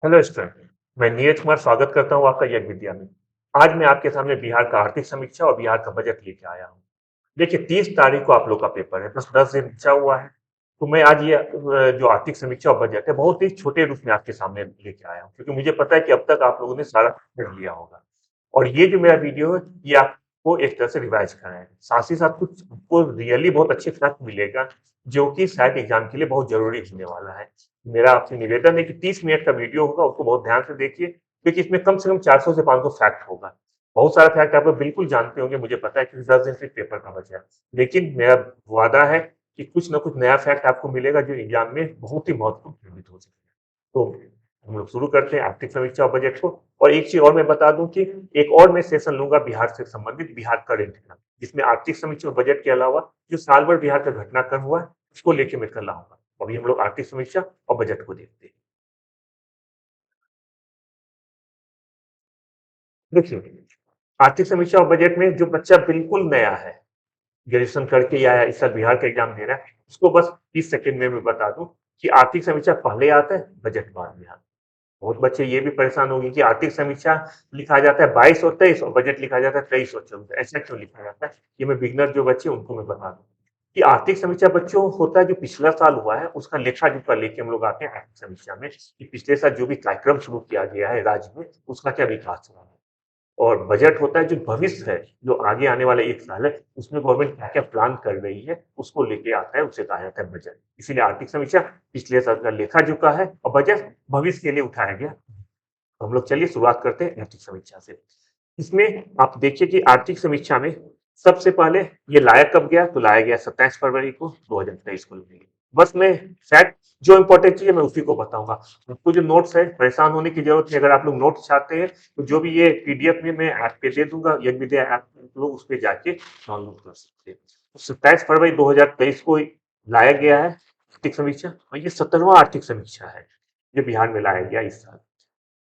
Hello student. मैं नीरज कुमार स्वागत करता हूँ आपका यज्ञ विद्या में। आज मैं आपके सामने बिहार का आर्थिक समीक्षा और बिहार का बजट लेके आया हूँ। देखिए 30 तारीख को आप लोग का पेपर है, बस 10 दिन बचा हुआ है। तो मैं आज ये जो आर्थिक समीक्षा और बजट है बहुत ही छोटे रूप में आपके सामने लेके आया हूँ, क्योंकि मुझे पता है कि अब तक आप लोगों ने सारा पढ़ लिया होगा। और ये जो मेरा वीडियो है ये आपको एक तरह से रिवाइज कराएगा, साथ ही साथ कुछ आपको रियली बहुत अच्छे फैक्ट मिलेगा जो कि शायद एग्जाम के लिए बहुत जरूरी होने वाला है। मेरा आपसे निवेदन है कि 30 मिनट का वीडियो होगा, उसको बहुत ध्यान से देखिए, क्योंकि इसमें कम से कम 400 से 500 फैक्ट होगा। बहुत सारा फैक्ट आप लोग बिल्कुल जानते होंगे, मुझे पता है कि 10 दिन से पेपर का बचा है। लेकिन मेरा वादा है कि कुछ ना कुछ नया फैक्ट आपको मिलेगा जो एग्जाम में बहुत ही महत्वपूर्ण साबित हो सके। तो हम लोग शुरू करते हैं आर्थिक समीक्षा और बजट को। और एक चीज और मैं बता दूं कि एक और मैं सेशन लूंगा बिहार से संबंधित, बिहार करंट का, जिसमें आर्थिक समीक्षा और बजट के अलावा जो साल भर बिहार का घटनाक्रम हुआ है उसको लेके मैं कल आऊंगा। अभी हम लोग आर्थिक समीक्षा और बजट को देखते हैं। देखिए, आर्थिक समीक्षा और बजट में जो बच्चा बिल्कुल नया है, ग्रेजुएशन करके या इस साल बिहार का एग्जाम दे रहा है, उसको बस 30 सेकंड में मैं बता दूं कि आर्थिक समीक्षा पहले आता है, बजट बाद में आता है। बहुत बच्चे ये भी परेशान होंगे कि आर्थिक समीक्षा लिखा जाता है 22 और 23 और बजट लिखा जाता है 23 और 24, ऐसा क्यों लिखा जाता है? ये मैं बिगनर जो बच्चे उनको मैं बता दूं कि आर्थिक समीक्षा बच्चों होता है जो पिछला साल हुआ है उसका लेखा जोखा लेके हम लोग आते हैं आर्थिक समीक्षा में, कि पिछले साल जो भी कार्यक्रम शुरू किया गया है राज्य में उसका क्या विकास हुआ है। और बजट होता है जो भविष्य है, जो आगे आने वाला एक साल है उसमें गवर्नमेंट क्या क्या प्लान कर रही है उसको लेके आता है, उसे कहा जाता है बजट। इसीलिए आर्थिक समीक्षा पिछले साल का लेखा जोखा है और बजट भविष्य के लिए उठाया गया। तो हम लोग चलिए शुरुआत करते हैं आर्थिक समीक्षा से। इसमें आप देखिए कि आर्थिक समीक्षा में सबसे पहले ये लाया कब गया, तो लाया गया 27 फरवरी को 2023 को लगेगी। बस मैं फैक्ट जो इंपॉर्टेंट चीज है मैं उसी को बताऊंगा। आपको जो नोट्स है परेशान होने की जरूरत नहीं, अगर आप लोग नोट्स चाहते हैं तो जो भी ये पीडीएफ में मैं ऐप पे दे दूंगा, यज्ञ विद्या ऐप लोग उस पर जाके डाउनलोड कर सकते हैं। तो 27 फरवरी 2023 को लाया गया है आर्थिक समीक्षा, और ये 17वां आर्थिक समीक्षा है जो बिहार में लाया गया इस साल।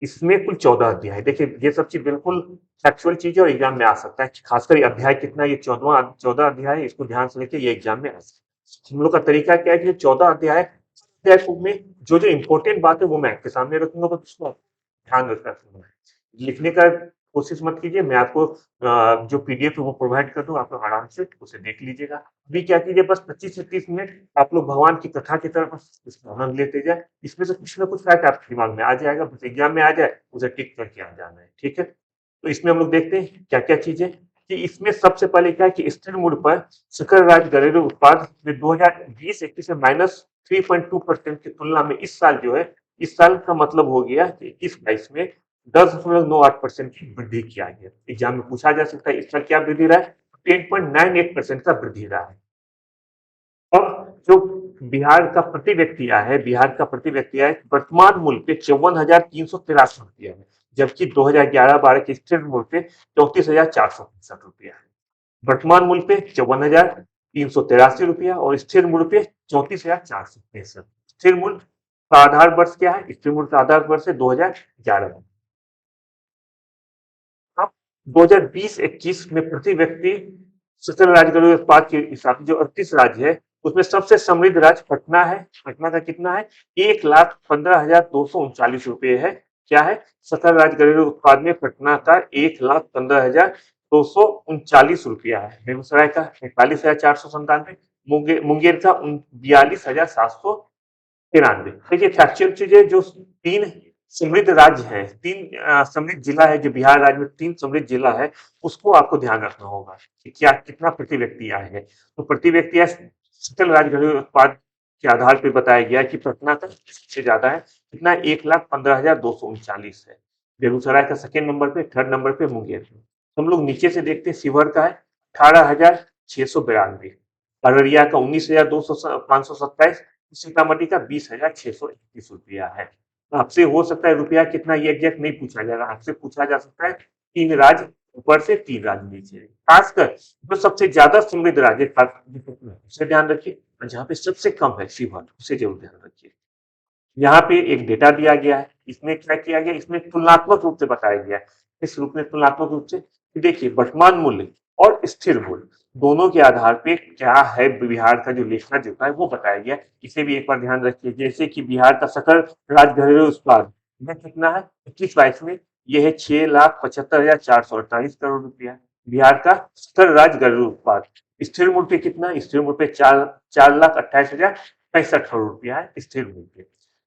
इसमें कुल 14 अध्याय है। देखिए ये सब चीज बिल्कुल फैक्चुअल चीज है और एग्जाम में आ सकता है, खासकर ये अध्याय कितना, ये 14 अध्याय है, इसको ध्यान से लेके ये एग्जाम में आ सकता है। हम लोग का तरीका क्या है कि 14 अध्याय में जो जो इंपॉर्टेंट बात है वो मैं आपके सामने रखूंगा, बस उसको ध्यान रखना है। लिखने का कोशिश मत कीजिए, मैं आपको जो पीडीएफ है वो प्रोवाइड कर दूं, आप लोग आराम से उसे देख लीजिएगा। अभी क्या कीजिए, बस 25 से 30 मिनट आप लोग भगवान की कथा की तरफ इसका आनंद लेते जाए। इसमें से कुछ ना कुछ फैक्ट आपके दिमाग में आ जाएगा, बस एग्जाम में आ जाए उसे टिक करके आ जाना है, ठीक है। तो इसमें हम लोग देखते हैं क्या क्या चीजें, कि इसमें सबसे पहले क्या है कि स्थिर मूल्य पर सकल राज्य घरेलू उत्पाद में 2020-21 में -3.2% की तुलना में इस साल जो है, इस साल का मतलब हो गया कि 21-22 में 10.98% की वृद्धि किया गया। एग्जाम में पूछा जा सकता है इस साल क्या वृद्धि रहा है, 10.98% का वृद्धि रहा है। अब जो बिहार का प्रति व्यक्ति आय है, बिहार का प्रति व्यक्ति आय वर्तमान मूल्य पे 54,383 रुपया है, जबकि 2011-12 के स्थिर मूल्य पे 34,465 रुपया है। वर्तमान मूल्य पे 54,383 रुपया और स्थिर मूल्य पे 34,465। स्थिर मूल्य का आधार वर्ष क्या है, स्थिर मूल्य का आधार वर्ष है 2011। अब 2020-21 में प्रति व्यक्ति सकल राज्य घरेलू उत्पाद के हिसाब से जो 38 राज्य है उसमें सबसे समृद्ध राज्य पटना है। पटना का कितना है, 1,15,239 रुपये है। क्या है, सकल राज्य घरेलू उत्पाद में पटना का 1,15,239 रुपया है। बेगूसराय का 41,497, मुंगेर का 42,793। देखिए फैक्चुअल चीजें जो तीन समृद्ध राज्य है, तीन समृद्ध जिला है जो बिहार राज्य में, तीन समृद्ध जिला है, उसको आपको ध्यान रखना होगा कि क्या कितना प्रति व्यक्ति आय है। तो प्रति व्यक्ति आय सकल राज्य घरेलू उत्पाद के आधार पर बताया गया है कि पटना का सबसे ज्यादा है, कितना, 1,15,239 है। बेगूसराय का सेकेंड नंबर पे, थर्ड नंबर पे मुंगेर। हम लोग नीचे से देखते हैं, शिवहर का है 18,692, अररिया का 19,527, सीतामढ़ी का 20,631 रुपया है। आपसे हो सकता है रुपया कितना ये एग्जैक्ट नहीं पूछा जाएगा, आपसे पूछा जा सकता है तीन राज्य ऊपर से तीन राज्य नीचे, खासकर जो सबसे ज्यादा समृद्ध राज्य उसे ध्यान रखिए, और जहाँ पे सबसे कम है शिवहर उसे जरूर ध्यान रखिए। यहाँ पे एक डेटा दिया गया है, इसमें क्या किया गया, इसमें तुलनात्मक रूप से बताया गया है। इस रूप में तुलनात्मक रूप से देखिए वर्तमान मूल्य और स्थिर मूल्य दोनों के आधार पे क्या है बिहार का जो लेखा जोखा है वो बताया गया है। इसे भी एक बार ध्यान रखिए, जैसे कि बिहार का सकल राज्य घरेलू उत्पाद यह कितना है 21-22 में, ये है 6,75,448 करोड़ रुपया। बिहार का सकल राज्य घरेलू उत्पाद स्थिर मूल्य पे कितना, स्थिर मूल्य पे 4,28,065 करोड़ रुपया है स्थिर मूल्य पे।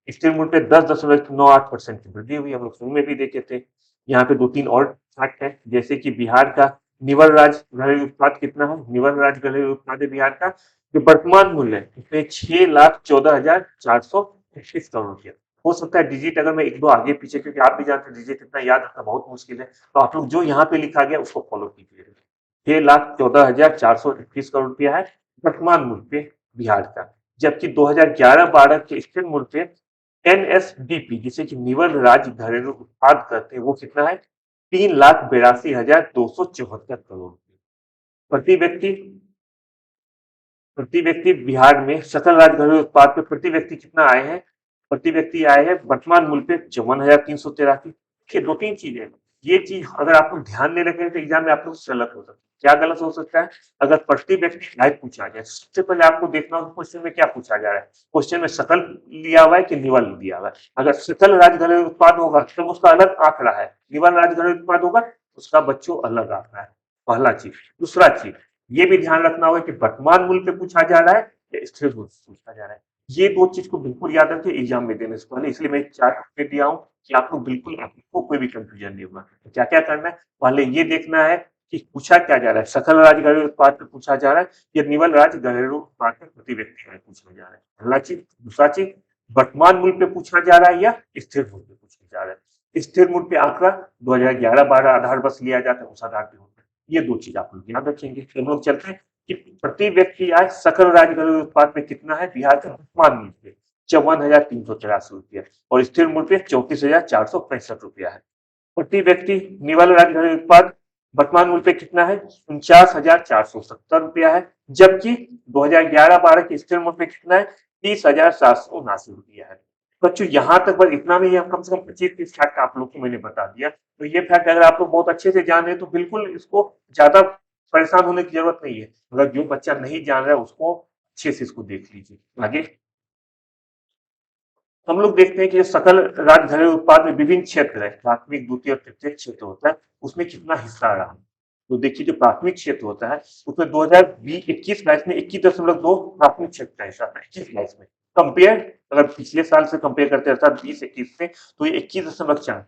स्थिर मूल्य पे 10.98% की वृद्धि हुई, हम लोग शुरू में भी देखे थे। यहाँ पे 2-3 और फैक्ट है, जैसे कि बिहार का निवल राज्य घरेलू उत्पाद कितना है, निवल राज्य घरेलू उत्पाद है बिहार का, जो वर्तमान मूल्य है उसमें 6,14,425 करोड़ रुपया। हो सकता है डिजिट अगर मैं एक दो आगे पीछे, क्योंकि आप भी जानते हैं डिजिट इतना याद रखना बहुत मुश्किल है, तो आप लोग जो यहाँ पे लिखा गया उसको फॉलो कीजिए। 6,14,421 करोड़ रुपया है वर्तमान मूल्य पे बिहार का, जबकि 2011-12 के स्थिर मूल्य पे एनएसडीपी जिसे कि निवल राज्य घरेलू उत्पाद कहते हैं वो कितना है 3,82,274 करोड़ रुपये। प्रति व्यक्ति प्रति व्यक्ति बिहार में सकल राज्य घरेलू उत्पाद पे प्रति व्यक्ति कितना आए हैं, प्रति व्यक्ति आए हैं वर्तमान मूल्य पे 54,383। देखिए 2-3 चीजें, ये चीज अगर आप लोग ध्यान नहीं रखें तो एग्जाम में आप लोग से गलत हो सकता है। क्या गलत हो सकता है, अगर प्रति व्यक्ति आय पूछा जाए, सबसे पहले आपको देखना होगा क्वेश्चन में क्या पूछा जा रहा है, क्वेश्चन में सकल लिया हुआ है कि निवल दिया हुआ है। अगर सकल राज्य घरेलू उत्पाद होगा तो उसका अलग आंकड़ा है, निवल राज्य घरेलू उत्पाद होगा उसका बच्चों अलग आंकड़ा है, पहला चीज। दूसरा चीज ये भी ध्यान रखना होगा कि वर्तमान मूल्य पे पूछा जा रहा है या स्थिर मूल्य से पूछा जा रहा है। ये दो चीज को बिल्कुल याद रखिए एग्जाम में देने से पहले, इसलिए मैं चार्ट पे दिया हूँ कि आप लोग बिल्कुल आपको कोई भी कंफ्यूजन नहीं होगा। तो क्या क्या करना है, पहले ये देखना है कि पूछा क्या जा रहा है, सकल राज्य घरेलू उत्पाद पे पूछा जा रहा है या निवल राज्य घरेलू उत्पाद पे प्रति व्यक्ति आय पूछा जा रहा है, पहला चीज। दूसरा चीज वर्तमान मूल्य पे पूछा जा रहा है या स्थिर मूल्य पे पूछा जा रहा है। स्थिर मूल्य पे आंकड़ा 2011-12 आधार बस लिया जाता है, उस आधार पे होता है। ये दो चीज आप लोग याद रखेंगे। तो हम लोग चलते हैं कि प्रति व्यक्ति आय सकल राज्य घरेलू उत्पाद में कितना है बिहार का वर्तमान मूल्य पे 54,383 रुपया और स्थिर मूल्य पे 34,465 रुपया है। प्रति व्यक्ति निवल राज्य घरेलू उत्पाद वर्तमान मूल्य पे कितना है 49,470 रुपया है, जबकि 2011-12 के स्थिर मूल्य पे कितना है 30,779 रुपया है। बच्चों यहाँ तक बस इतना में ही हम कम से कम 25-30 फैक्ट आप लोग को मैंने बता दिया। तो ये फैक्ट अगर आप लोग बहुत अच्छे से जान रहे हैं तो बिल्कुल इसको ज्यादा परेशान होने की जरूरत नहीं है। अगर जो बच्चा नहीं जान रहा है उसको अच्छे से इसको देख लीजिए। आगे हम लोग देखते हैं कि सकल राज्य घरेलू उत्पाद में विभिन्न क्षेत्र है, प्राथमिक द्वितीय और तृतीय क्षेत्र होता है, उसमें कितना हिस्सा रहा। तो देखिए जो प्राथमिक क्षेत्र होता है उसमें 2021-22 में 21.2 प्राथमिक क्षेत्र का हिस्सा था, 21-22 में कंपेयर, अगर पिछले साल से कंपेयर करते हैं अर्थात 20-21 से, तो ये 21.4।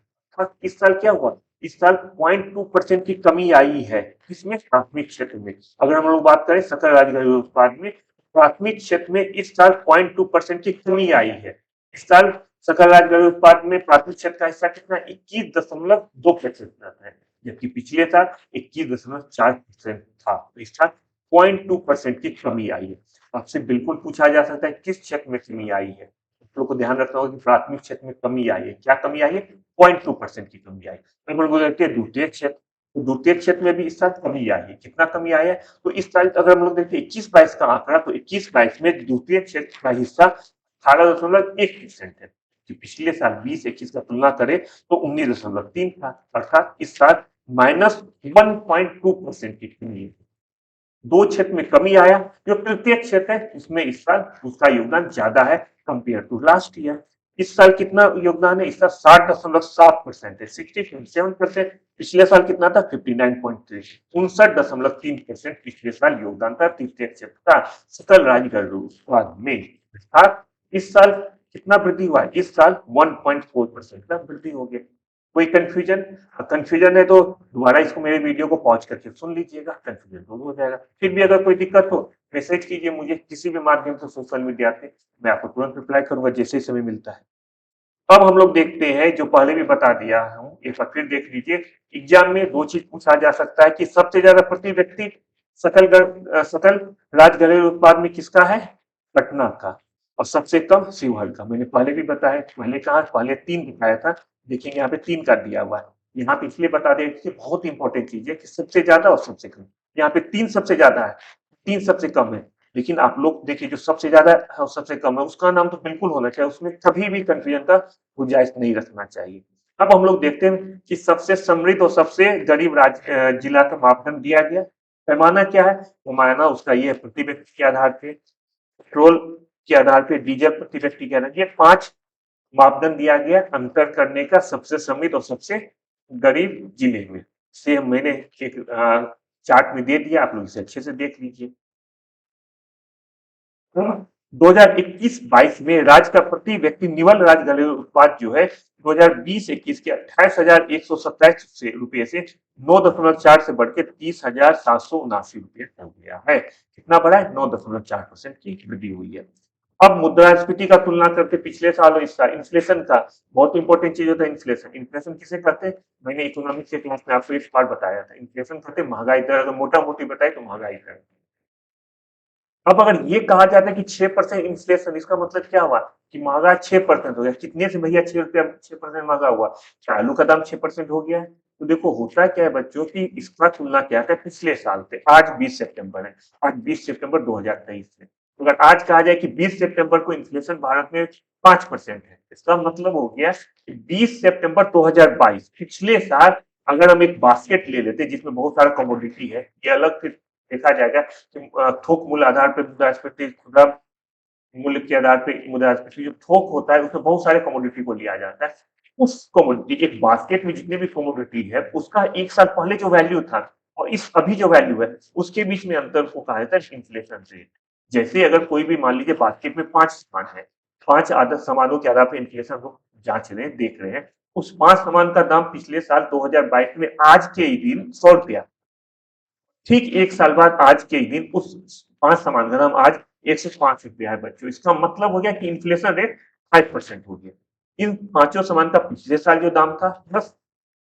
इस साल क्या हुआ, इस साल 0.2% की कमी आई है इसमें प्राथमिक क्षेत्र में। अगर हम लोग बात करें सकल राज्य घरेलू उत्पाद में, प्राथमिक क्षेत्र में इस साल 0.2% की कमी आई है। इस साल सकल राज्य घरेलू उत्पाद में प्राथमिक क्षेत्र का हिस्सा कितना 21.2% है, जबकि पिछले साल 21.4% था। तो इस साल 0.2% की कमी आई है। आपसे बिल्कुल पूछा जा सकता है किस क्षेत्र में कमी आई है, आप लोग को ध्यान रखना होगा कि प्राथमिक क्षेत्र में कमी आई है। क्या कमी आई है, 0.2% की कमी आई। हम लोग देखते हैं द्वितीय क्षेत्र, तो द्वितीय क्षेत्र में भी इस साल कमी आई है। कितना कमी आई है, तो इस साल अगर हम लोग देखते हैं 21-22 का आंकड़ा, तो 21-22 में द्वितीय क्षेत्र का हिस्सा 18.1% है, कि पिछले साल 20-21 का तुलना करें तो 19.3 था, अर्थात इस साल -1.2% की कमी है। दो क्षेत्र में कमी आया, जो तृतीय क्षेत्र है उसमें इस साल उसका योगदान ज्यादा है कंपेयर टू लास्ट ईयर। इस साल कितना योगदान है, इस साल 60.7% है, 60.7%। पिछले साल कितना था 59.3, 59.3% पिछले साल योगदान था तृतीय क्षेत्र का सकल राज्य घरेलू उत्पाद में। अर्थात इस साल कितना वृद्धि हुआ है, इस साल 1.4% का वृद्धि हो गया। कोई कंफ्यूजन, कंफ्यूजन है तो दोबारा इसको मेरे वीडियो को पॉज करके सुन लीजिएगा, कंफ्यूजन दूर हो जाएगा। फिर भी अगर कोई दिक्कत हो मैसेज कीजिए मुझे किसी भी माध्यम से सोशल मीडिया पे, मैं आपको तुरंत रिप्लाई करूंगा जैसे ही समय मिलता है। अब हम लोग देखते हैं, जो पहले भी बता दिया हूं एक बार फिर देख लीजिए। एग्जाम में दो चीज पूछा जा सकता है कि सबसे ज्यादा प्रति व्यक्ति सकल राज्य घरेलू उत्पाद में किसका है, पटना का, और सबसे कम शिवहर का। मैंने पहले भी बताया, पहले कहा, पहले 3 बताया था, देखेंगे यहाँ पे 3 का दिया हुआ है। यहाँ पे इसलिए बता दें कि बहुत इंपॉर्टेंट चीज है कि सबसे ज्यादा और सबसे कम। यहाँ पे 3 सबसे ज्यादा है, 3 सबसे कम है, लेकिन आप लोग देखिए जो सबसे ज्यादा है और सबसे कम है उसका नाम तो बिल्कुल होना चाहिए, उसमें कभी भी कंफ्यूजन का गुंजाइश नहीं रखना चाहिए। अब हम लोग देखते हैं कि सबसे समृद्ध और सबसे गरीब राज्य जिला का मापदंड दिया गया। पैमाना क्या है, पैमाना उसका ये है प्रति व्यक्ति के आधार पे, पेट्रोल के आधार पे, डीजल प्रति व्यक्ति के आधार पे, ये 5 मापदंड दिया गया अंतर करने का सबसे समृद्ध और सबसे गरीब जिले में। सेम मैंने एक चार्ट में दे दिया, आप लोग इसे अच्छे से देख लीजिए। 2021-22 में राज्य का प्रति व्यक्ति निवल राज्य घरेलू उत्पाद जो है 2020-21 के 28,127 रुपए से 9.4 से बढ़ के 30,779 रुपए हो गया है। कितना बढ़ा है? 9.4% की वृद्धि हुई है। अब मुद्रास्फीति का तुलना करके पिछले साल और इस साल इन्फ्लेशन का बहुत इंपॉर्टेंट चीज होता है इन्फ्लेशन। इन्फ्लेशन किसे कहते हैं? मैंने इकोनॉमिक्स के क्लास में आपको इस बार बताया था। इन्फ्लेशन कहते हैं महंगाई दर, अगर मोटा मोटी बताए तो महंगाई दर। अब अगर ये कहा जाता है कि 6% इन्फ्लेशन, इसका मतलब क्या हुआ कि महंगा 6% हो गया। कितने से भैया 6 रुपया 6% महंगा हुआ? क्या आलू का दाम 6% हो गया है? तो देखो होता क्या है बच्चों की इसका तुलना क्या है पिछले साल से। आज 20 सितंबर है, आज 20 सितंबर 2023 है। तो अगर आज कहा जाए कि 20 सितंबर को इन्फ्लेशन भारत में 5% है, इसका मतलब हो गया कि 20 सितंबर 2022 पिछले साल अगर हम एक बास्केट ले लेते जिसमें बहुत सारा कमोडिटी है, ये अलग फिर देखा जाएगा कि थोक मूल्य आधार पर मुद्रास्फीति, खुदरा मूल्य के आधार पे मुद्रास्फीति जो थोक होता है उसमें बहुत सारे कमोडिटी को लिया जाता है। उस कमोडिटी एक बास्केट में जितने भी कमोडिटी है उसका एक साल पहले जो वैल्यू था और इस अभी जो वैल्यू है उसके बीच में अंतर को कहा जाता है इन्फ्लेशन रेट। जैसे अगर कोई भी मान लीजिए बास्केट में 5 सामान है, 5 आदत सामानों के आधार पर इन्फ्लेशन को जांच रहे हैं, देख रहे हैं, उस 5 सामान का दाम पिछले साल 2022 में आज के ही दिन 100 रुपया, ठीक एक साल बाद आज के ही दिन उस 5 सामान का दाम आज 105 रुपया है बच्चों। इसका मतलब हो गया कि इन्फ्लेशन रेट 5% हो गया। इन पांचों सामान का पिछले साल जो दाम था बस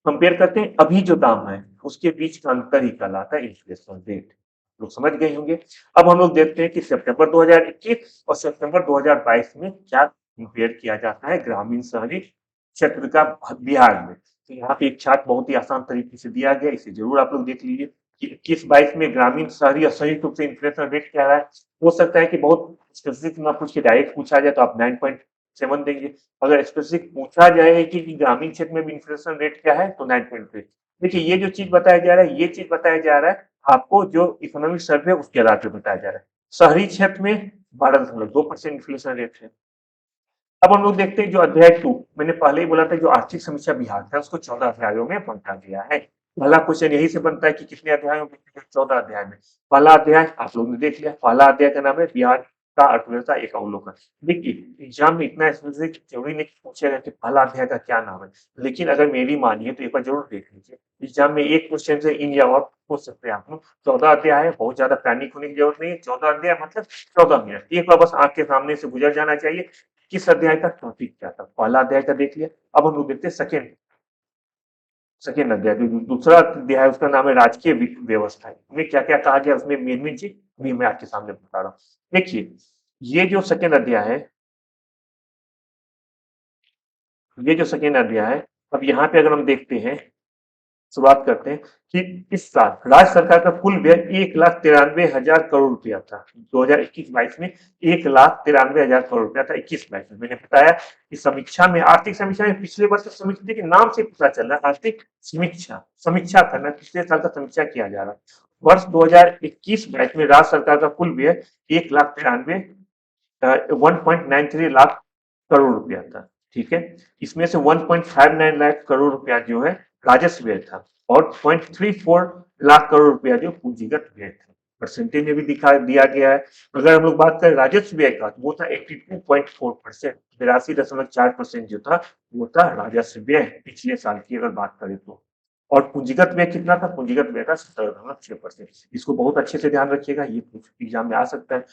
कंपेयर करते हैं अभी जो दाम है उसके बीच का अंतर ही कहलाता है इन्फ्लेशन रेट। लोग समझ गए होंगे। अब हम लोग देखते हैं कि सितंबर 2021 और सितंबर 2022 में क्या कंपेयर किया जाता है ग्रामीण शहरी क्षेत्र का बिहार में। तो यहाँ पे एक चार्ट बहुत ही आसान तरीके से दिया गया, इसे जरूर आप लोग देख लीजिए कि 21-22 में ग्रामीण शहरी और संयुक्त रूप से इन्फ्लेशन रेट क्या रहा है। हो सकता है कि बहुत स्पेसिफिक ना पूछ के डायरेक्ट पूछा जाए तो आप 9.7 देंगे। अगर स्पेसिफिक पूछा जाए कि ग्रामीण क्षेत्र में भी इन्फ्लेशन रेट क्या है तो 9.3। देखिए ये जो चीज बताया जा रहा है, ये चीज बताया जा रहा है आपको जो इकोनॉमिक सर्वे उसके आधार पर बताया जा रहा है। शहरी क्षेत्र में 12.2% इन्फ्लेशन रेट है। अब हम लोग देखते हैं जो अध्याय 2, मैंने पहले ही बोला था जो आर्थिक समीक्षा विभाग है उसको 14 अध्यायों में बांटा गया है। पहला क्वेश्चन यही से बनता है कि कितने अध्यायों में? 14 अध्याय में। पहला अध्याय आप लोगों ने देख लिया, पहला अध्याय का नाम है बिहार का अर्थव्यवस्था एक अवलोकन। देखिए एग्जाम में इतना स्पेसिफिक जरूरी नहीं पूछेगा कि पहला अध्याय का क्या नाम है, लेकिन अगर मेरी मानिए तो एक बार जरूर देख लीजिए। एग्जाम में एक क्वेश्चन से इन या आउट हो सकते हैं आप लोग। 14 अध्याय है, बहुत ज्यादा पैनिक होने की जरूरत नहीं है। 14 अध्याय मतलब 14 मिनट, एक बार बस आंख के सामने से गुजर जाना चाहिए किस अध्याय का टॉपिक क्या था। पहला अध्याय का देख लिया, अब हम लोग देखते हैं सेकेंड सेकेंड अध्याय। जो दूसरा अध्याय उसका नाम है राजकीय व्यवस्था। में क्या क्या कहा गया उसमें मेन मेन चीज भी मैं आपके सामने बता रहा हूँ। देखिए ये जो सेकेंड अध्याय है, ये जो सेकेंड अध्याय है, अब यहाँ पे अगर हम देखते हैं, शुरुआत करते हैं कि इस साल राज्य सरकार का कुल व्यय 1,93,000 करोड़ रुपया था। 2021-22 में 1,93,000 करोड़ रुपया था। 21-22 में मैंने बताया कि समीक्षा में, आर्थिक समीक्षा में पिछले वर्ष समीक्षा के नाम से पता चल रहा है आर्थिक समीक्षा, समीक्षा करना, पिछले साल का समीक्षा किया जा रहा है। वर्ष 2021-22 में राज्य सरकार का कुल व्यय 1,93 लाख करोड़ रुपया था। ठीक है, इसमें से 1.59 लाख करोड़ रुपया जो है राजस्व व्यय था और 0.34 लाख करोड़ रुपया जो पूंजीगत व्यय था। परसेंटेज में भी दिखा दिया गया है। अगर हम लोग बात करें राजस्व व्यय का तो वो था 82.4%, 82.4% जो था वो था राजस्व व्यय पिछले साल की अगर बात करें तो। और पूंजीगत व्यय कितना था? पूंजीगत व्यय था 17.6%। इसको बहुत अच्छे से ध्यान रखिएगा, ये एग्जाम में आ सकता है।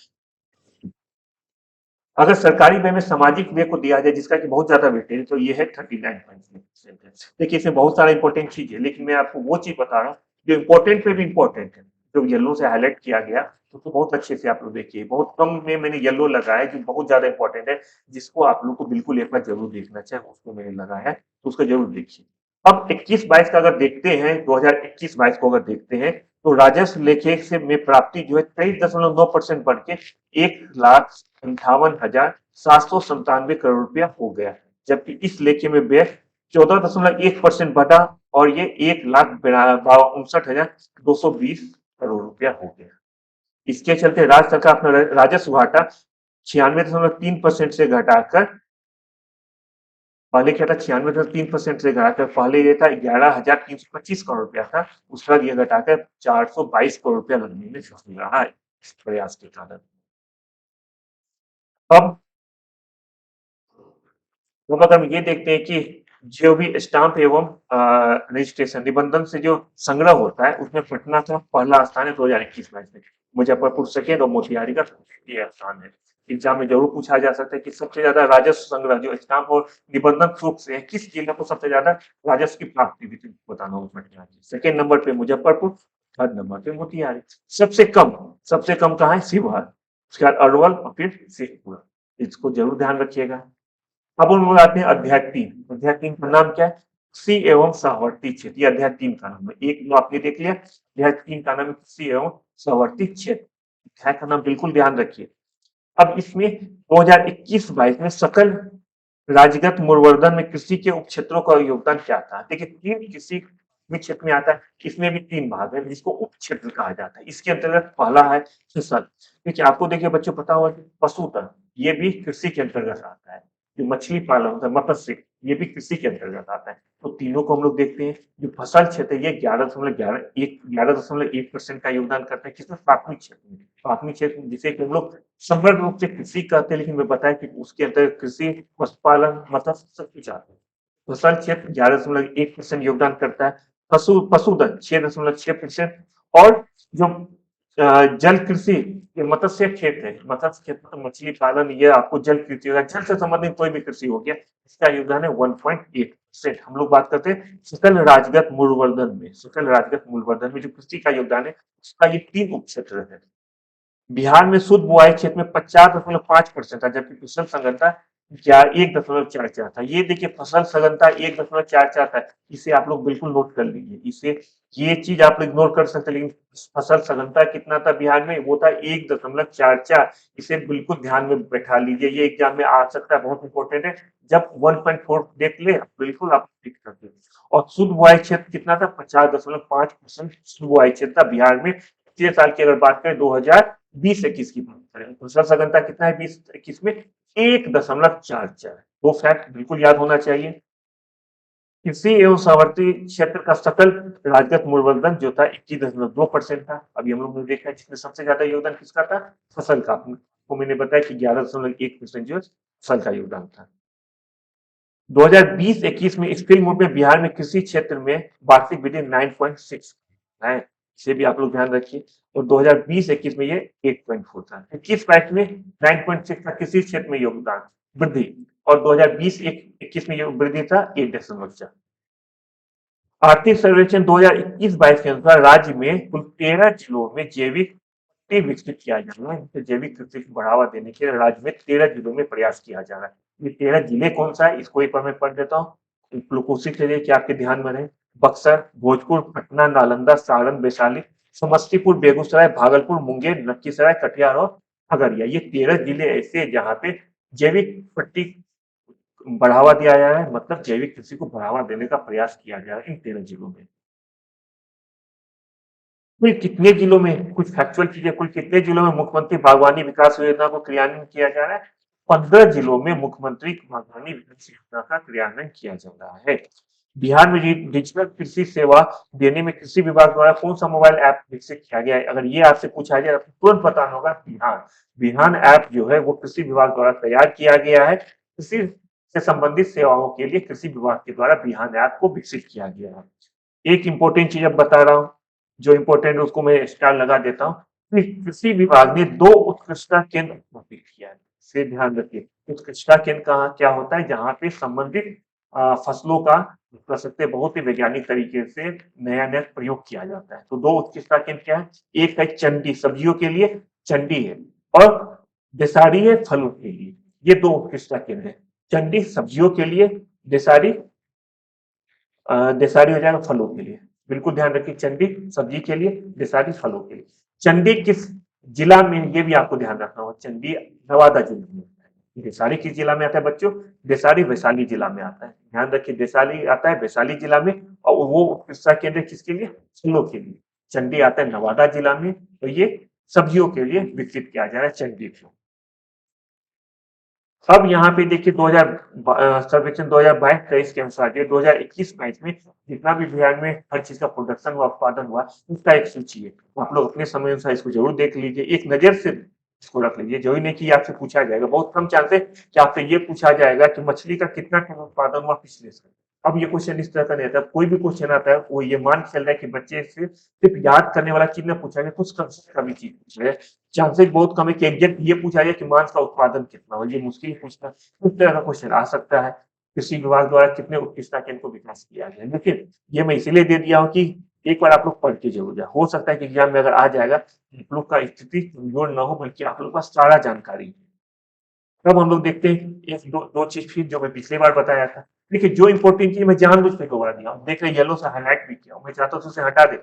अगर सरकारी व्यय में सामाजिक व्यय को दिया जाए जिसका कि बहुत ज्यादा वेटेज, तो ये है 39.3% है। देखिए इसमें बहुत सारा इंपॉर्टेंट चीज है, लेकिन मैं आपको वो चीज बता रहा हूँ जो इंपॉर्टेंट पे भी इंपॉर्टेंट है, जो येलो से हाईलाइट किया गया तो बहुत अच्छे से आप लोग देखिए। बहुत कम में मैंने येलो लगाया जो बहुत ज्यादा इंपॉर्टेंट है, जिसको आप लोग को बिल्कुल एक बार जरूर देखना चाहिए, उसको मैंने लगाया है तो उसको जरूर देखिए। अब 21-22 का अगर देखते हैं, 2021-22 को अगर देखते हैं तो राजस्व लेखे से में प्राप्ति जो है 23.9% बढ़ के 1,58,797 करोड़ रुपया हो गया। जबकि इस लेखे में व्यय 14.1% बढ़ा और ये 1,59,220 करोड़ रुपया हो गया। इसके चलते राज्य सरकार अपना राजस्व घाटा 96.3% से घटाकर पहले क्या था 96.3% से घटाकर पहले ये था 11,325 करोड़ रुपया था, उसके बाद ये घटाकर 422 करोड़ रुपया लगने में सफल रहा है इस प्रयास के कारण। अब अगर हम ये देखते हैं कि जो भी स्टाम्प एवं रजिस्ट्रेशन निबंधन से जो संग्रह होता है उसमें पटना का पहला स्थान है 2021-22 में, मुजफ्फरपुर सेकेंड और मोतिहारी का तृतीय स्थान है। एग्जाम में जरूर पूछा जा सकता है कि सबसे ज्यादा राजस्व संग्रह जो स्टाम्प और निबंधन शुल्क से है, किस जिले को सबसे ज्यादा राजस्व की प्राप्ति हुई थी बताना होगा पटना की। सेकेंड नंबर पे मुजफ्फरपुर, थर्ड नंबर पे मोतिहारी। सबसे कम कहाँ है? शिवहर, उसके बाद अरवल और फिर शेखपुरा। इसको जरूर ध्यान रखिएगा। अब हम लोग आते हैं अध्याय 3। अध्याय 3 का नाम क्या है? कृषि एवं सहवर्ती क्षेत्र। ये अध्याय 3 का नाम है। एक तो आपने देख लिया, अध्याय 3 का नाम है कृषि एवं सहवर्ती क्षेत्र। अध्याय का नाम बिल्कुल ध्यान रखिए। अब इसमें 2021-22 में सकल राज्यगत मूल्यवर्धन में कृषि के उप क्षेत्रों का योगदान क्या था? देखिए 3 कृषि क्षेत्र में आता है, इसमें भी 3 भाग है जिसको उप क्षेत्र कहा जाता है। इसके अंतर्गत पहला है फसल। देखिए आपको देखिए बच्चों पता होगा कि पशुधन ये भी कृषि के अंतर्गत आता है। जो मछली पालन होता है, मत्स्य, ये भी कृषि के अंतर्गत आता है। तो तीनों को हम लोग देखते हैं। जो फसल क्षेत्र है ये 11.11% का योगदान करता है। किसमें? प्राथमिक क्षेत्र में। प्राथमिक क्षेत्र जिसे हम लोग समग्र रूप से कृषि कहते हैं, लेकिन मैं बताया कि उसके अंतर्गत कृषि, पशुपालन, मत्स्य सब कुछ आता है। फसल क्षेत्र 11.1% योगदान करता है। पशुधन 6.6%। और जो जल कृषि, ये मत्स्य क्षेत्र है। मत्स्य क्षेत्र तो मछली पालन, ये आपको जल कृषि होगा, जल से संबंधित कोई भी कृषि हो गया, इसका योगदान है 1.8%। हम लोग बात करते हैं सकल राज्यगत मूल्यवर्धन में। सकल राज्यगत मूल्यवर्धन में जो कृषि का योगदान है उसका ये 3 उप क्षेत्र है। बिहार में शुद्ध बुआई क्षेत्र में 50.5% था, जबकि फसल सघनता 1.44 था। ये देखिए फसल सघनता 1.44 था। इसे आप लोग बिल्कुल नोट कर लीजिए। इसे, ये चीज आप इग्नोर कर सकते, लेकिन फसल सघनता कितना था बिहार में? वो था 1.44। इसे बिल्कुल ध्यान में बैठा लीजिए, ये एग्जाम में आ सकता है, बहुत इंपॉर्टेंट है। जब 1.4 देख ले बिल्कुल आप टिक कर दे। और शुद्ध बुआई क्षेत्र कितना था? 50.5% शुद्ध बुआई क्षेत्र था बिहार में। पिछले साल की अगर बात करें 2020-21 की बात करें, फसल सघनता कितना है 2021 में? 1.44। वो फैक्ट बिल्कुल याद होना चाहिए। कृषि एवं सावर्ती क्षेत्र का सकल राज्यगत मूल्यवर्धन जो था 21.2% था। अभी हम लोग ने देखा जिसमें सबसे ज्यादा योगदान किसका था? फसल का। आपको मैंने बताया कि 11.1% जो फसल का योगदान था। 2020-21 में स्किल मूव में बिहार में कृषि क्षेत्र में वार्षिक वृद्धि 9.6 है। इसे भी आप लोग ध्यान रखिए। और 2020-21 में ये 8.4 था। 21-22 में 9.6 था कृषि क्षेत्र में योगदान वृद्धि, और 2020-21 में ये वृद्धि था 8.4। आर्थिक सर्वेक्षण 2021-22 के अनुसार राज्य में कुल 13 जिलों में जैविक कृषि विकसित किया जा रहा है। जैविक कृषि को बढ़ावा देने के लिए राज्य में 13 जिलों में प्रयास किया जा रहा है। ये 13 जिले कौन सा है इसको एक बार मैं पढ़ देता हूँ, कोशिश करिए कि आपके ध्यान में रहे। बक्सर, भोजपुर, पटना, नालंदा, सारण, वैशाली, समस्तीपुर, बेगूसराय, भागलपुर, मुंगेर, लखीसराय, कटिहार और खगड़िया। ये 13 जिले ऐसे हैं जहाँ पे जैविक कृषि बढ़ावा दिया जा रहा है, मतलब जैविक कृषि को बढ़ावा देने का प्रयास किया जा रहा है इन 13 जिलों में। कुल कितने जिलों में, कुछ फैक्चुअल चीजें, कुल कितने जिलों में मुख्यमंत्री बागवानी विकास योजना को क्रियान्वयन किया जा रहा है? 15 जिलों में मुख्यमंत्री बागवानी विकास योजना का क्रियान्वयन किया जा रहा है। बिहार में डिजिटल कृषि सेवा देने में कृषि विभाग द्वारा कौन सा मोबाइल ऐप विकसित किया गया है? अगर ये आपसे पूछा जाए तो तुरंत बताना होगा बिहान। बिहान ऐप जो है वो कृषि विभाग द्वारा तैयार किया गया है। कृषि से संबंधित सेवाओं के लिए कृषि विभाग के द्वारा बिहान ऐप को विकसित किया गया है। एक इंपॉर्टेंट चीज अब बता रहा हूँ, जो इंपॉर्टेंट है उसको मैं स्टार लगा देता हूँ। कृषि विभाग ने 2 उत्कृष्टता केंद्र स्थापित किया है, इसे ध्यान रखिए। उत्कृष्टता केंद्र कहाँ क्या होता है? जहाँ पे संबंधित फसलों का कर सकते हैं बहुत ही वैज्ञानिक तरीके से नया नया प्रयोग किया जाता है। तो 2 उत्कृष्टता केंद्र क्या है? एक है चंडी सब्जियों के लिए, चंडी है, और देसारी है फलों के लिए। ये 2 उत्कृष्टता केंद्र है। चंडी सब्जियों के लिए, देसारी देसारी हो जाएगा फलों के लिए। बिल्कुल ध्यान रखिए, चंडी सब्जी के लिए, देसारी फलों के लिए। चंडी किस जिला में, ये भी आपको ध्यान रखना होगा। चंडी नवादा जिले में आता है। देसारी किस जिला में आता है बच्चों? देसारी वैशाली जिला में आता है। ध्यान रखिए, देसारी आता है वैशाली जिला में, और वो उत्कृष्टता केंद्र किसके लिए? फलों के लिए। चंडी आता है नवादा जिला में, तो ये सब्जियों के लिए विकसित किया जा रहा है चंडी को। अब यहाँ पे देखिए 2000 सर्वेक्षण 2022-23 के अनुसार ये 2021-22 में जितना भी बिहार में हर चीज का प्रोडक्शन हुआ, उत्पादन हुआ, उसका एक सूची है। आप लोग अपने समय अनुसार इसको जरूर देख लीजिए, एक नजर से इसको रख लीजिए। जरूरी नहीं कि आपसे पूछा जाएगा, बहुत कम चांस है कि आपसे ये पूछा जाएगा कि मछली का कितना टन उत्पादन हुआ पिछले साल। अब ये क्वेश्चन इस तरह का नहीं आता, कोई भी क्वेश्चन आता है वो ये मान के चल रहा है कि बच्चे से सिर्फ याद करने वाला चीज ना पूछा जाए, कुछ कभी चीज पूछा जाए। चांसेस बहुत कम है कि एग्जैक्ट ये पूछा जाए कि मांस का उत्पादन कितना हो, ये मुश्किल पूछना। इस तरह का क्वेश्चन आ सकता है। कृषि विभाग द्वारा कितने उत्कृष्टता केंद्र को विकास किया गया है। देखिए ये मैं इसीलिए दे दिया हूँ कि एक बार आप लोग पढ़ के जरूर जाए, हो सकता है कि एग्जाम में अगर आ जाएगा आप लोग का स्थिति कमजोर ना हो, बल्कि आप लोग के पास सारा जानकारी है। तब हम लोग देखते हैं एक दो चीज फिर जो मैं पिछली बार बताया था। देखिए जो इंपॉर्टेंट चीज मैं जानबूझ के दोबारा दिया हूँ, देख रहे येलो से हाईलाइट भी किया हूँ, मैं चाहता हूँ उसे हटा दे।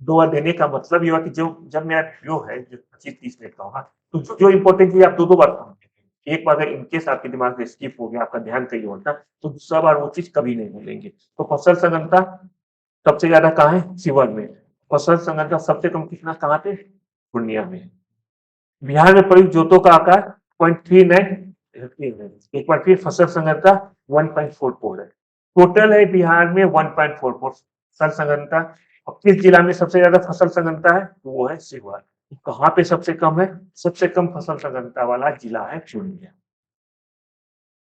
दो बार देने का मतलब ये हुआ कि जो जब मेरा वीडियो है जो 25-30 मिनट का होगा, तो जो इंपॉर्टेंट चीज आप दो बार पढ़ोगे, एक बार अगर इनकेस आपके दिमाग से स्किप हो गया, आपका ध्यान कहीं और था, तो दूसरा बार वो चीज कभी नहीं भूलेंगे। तो फसल संघनता सबसे ज्यादा कहाँ है? सीवर में। फसल संघनता सबसे कम कितना कहाँ पे? पूर्णिया में। बिहार में प्रयुक्त जोतों का आकार 0.39 है। एक बार फिर फसल संघनता 1.44 है। टोटल है बिहार में 1.44 फसल संघनता। अब किस जिला में सबसे ज्यादा फसल संघनता है? तो वो है सीहोर। कहाँ पे सबसे कम है? सबसे कम फसल संघनता वाला जिला है पूर्णिया।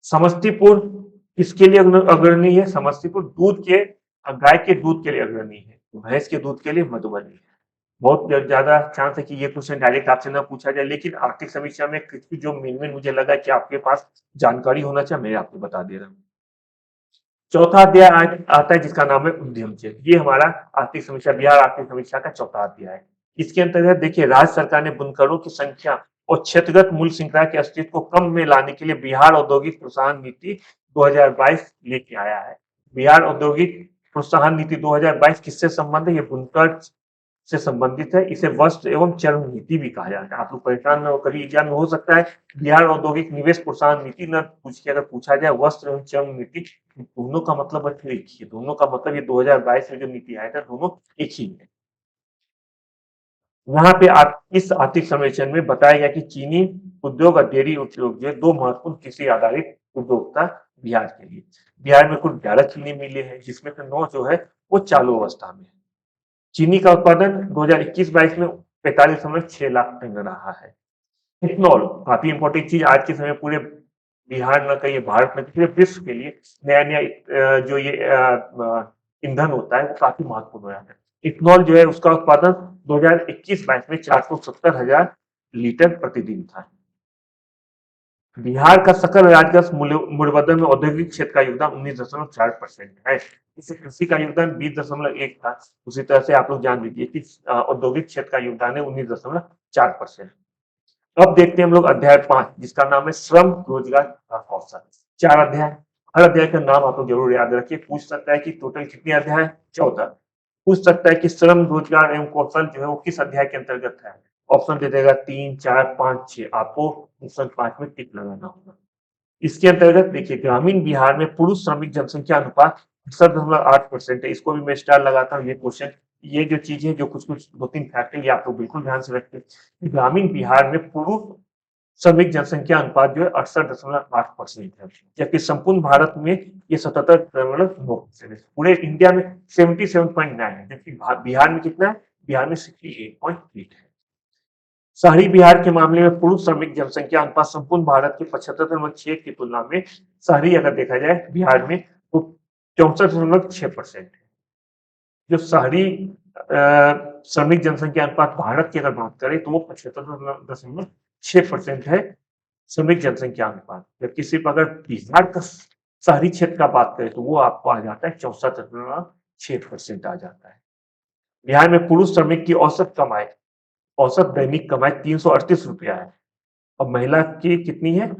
समस्तीपुर किसके लिए अग्रणी है? समस्तीपुर दूध के, गाय के दूध के लिए अग्रणी है, भैंस के दूध के लिए मधुबनी है। बहुत ज्यादा चांस है कि ये क्वेश्चन डायरेक्ट आपसे ना पूछा जाए, लेकिन आर्थिक समीक्षा में जो मेन मेन मुझे लगा कि आपके पास जानकारी होना चाहिए, मैं आपको बता दे रहा हूँ। चौथा अध्याय आता है जिसका नाम है उद्यम चेक। ये हमारा आर्थिक समीक्षा, बिहार आर्थिक समीक्षा का चौथा अध्याय है। इसके अंतर्गत देखिए राज्य सरकार ने बुनकरों की संख्या और क्षेत्रगत मूल्य श्रृंखला के अस्तित्व को कम में लाने के लिए बिहार औद्योगिक प्रोत्साहन नीति 2022 लेके आया है। बिहार औद्योगिक प्रोत्साहन नीति 2022 किससे संबंध है? ये बुनकर से संबंधित है। इसे वस्त्र एवं चर्म नीति भी कहा जाता है। आप लोग परेशान न हो, कभी एग्जाम में हो सकता है बिहार औद्योगिक निवेश प्रोत्साहन नीति न पूछ के अगर पूछा जाए वस्त्र एवं चर्म नीति, दोनों का मतलब एक ही है। दोनों का मतलब ये 2022 में जो नीति आया था दोनों एक ही है। यहाँ पे इस आर्थिक सर्वेक्षण में बताया गया कि चीनी उद्योग और डेयरी उद्योग जो दो महत्वपूर्ण कृषि आधारित उद्योग था बिहार के लिए। बिहार में कुल 11 चीनी मिले हैं, जिसमें से 9 जो है वो चालू अवस्था में है। चीनी का उत्पादन 2021-22 में 45.6 लाख टन रहा है। इथनॉल काफी इंपॉर्टेंट चीज आज के समय पूरे बिहार न कहिए भारत में पूरे विश्व के लिए नया नया जो ये ईंधन होता है वो काफी महत्वपूर्ण हो जाता है। इथनॉल जो है उसका उत्पादन 2021-22 में 470,000 लीटर प्रतिदिन था। बिहार का सकल राजस्व मूल्यवर्धन में औद्योगिक क्षेत्र का योगदान 19.4% है। इससे कृषि का योगदान 20.1 था। उसी तरह से आप लोग जान लीजिए कि औद्योगिक क्षेत्र का योगदान है 19.4%। अब देखते हैं हम लोग अध्याय 5 जिसका नाम है श्रम रोजगार तथा कौशल। 4 अध्याय, हर अध्याय का नाम आप लोग जरूर याद रखिए। पूछ सकता है कि टोटल कितने अध्याय? 14। पूछ सकता है कि श्रम रोजगार एवं कौशल जो है वो किस अध्याय के अंतर्गत है? ऑप्शन दे देगा 3, 4, 5, 6। आपको ऑप्शन 5 में टिक लगाना होगा। इसके अंतर्गत देखिए ग्रामीण बिहार में पुरुष श्रमिक जनसंख्या अनुपात 68% है। इसको भी मैं स्टार लगाता हूँ। ये क्वेश्चन, ये जो चीज है, जो कुछ कुछ 2-3 फैक्ट है, ये आप लोग बिल्कुल ध्यान से रखें। ग्रामीण बिहार में पुरुष श्रमिक जनसंख्या अनुपात जो है 68.8% है, जबकि संपूर्ण भारत में ये 77.9% है। पूरे इंडिया में 77.9 है, जबकि बिहार में कितना है? बिहार में 68.8 है। शहरी बिहार के मामले में पुरुष श्रमिक जनसंख्या अनुपात संपूर्ण भारत के 75.6 की तुलना में शहरी अगर देखा जाए बिहार में तो 64.6% है। जो शहरी श्रमिक जनसंख्या अनुपात भारत की अगर बात करें तो वो 75.6% है श्रमिक जनसंख्या अनुपात, जबकि सिर्फ अगर बिहार का शहरी क्षेत्र का बात करें तो वो आपको आ जाता है 64.6% आ जाता है। बिहार में पुरुष श्रमिक की औसत दैनिक कमाई 338 रुपया है और महिला की कितनी है?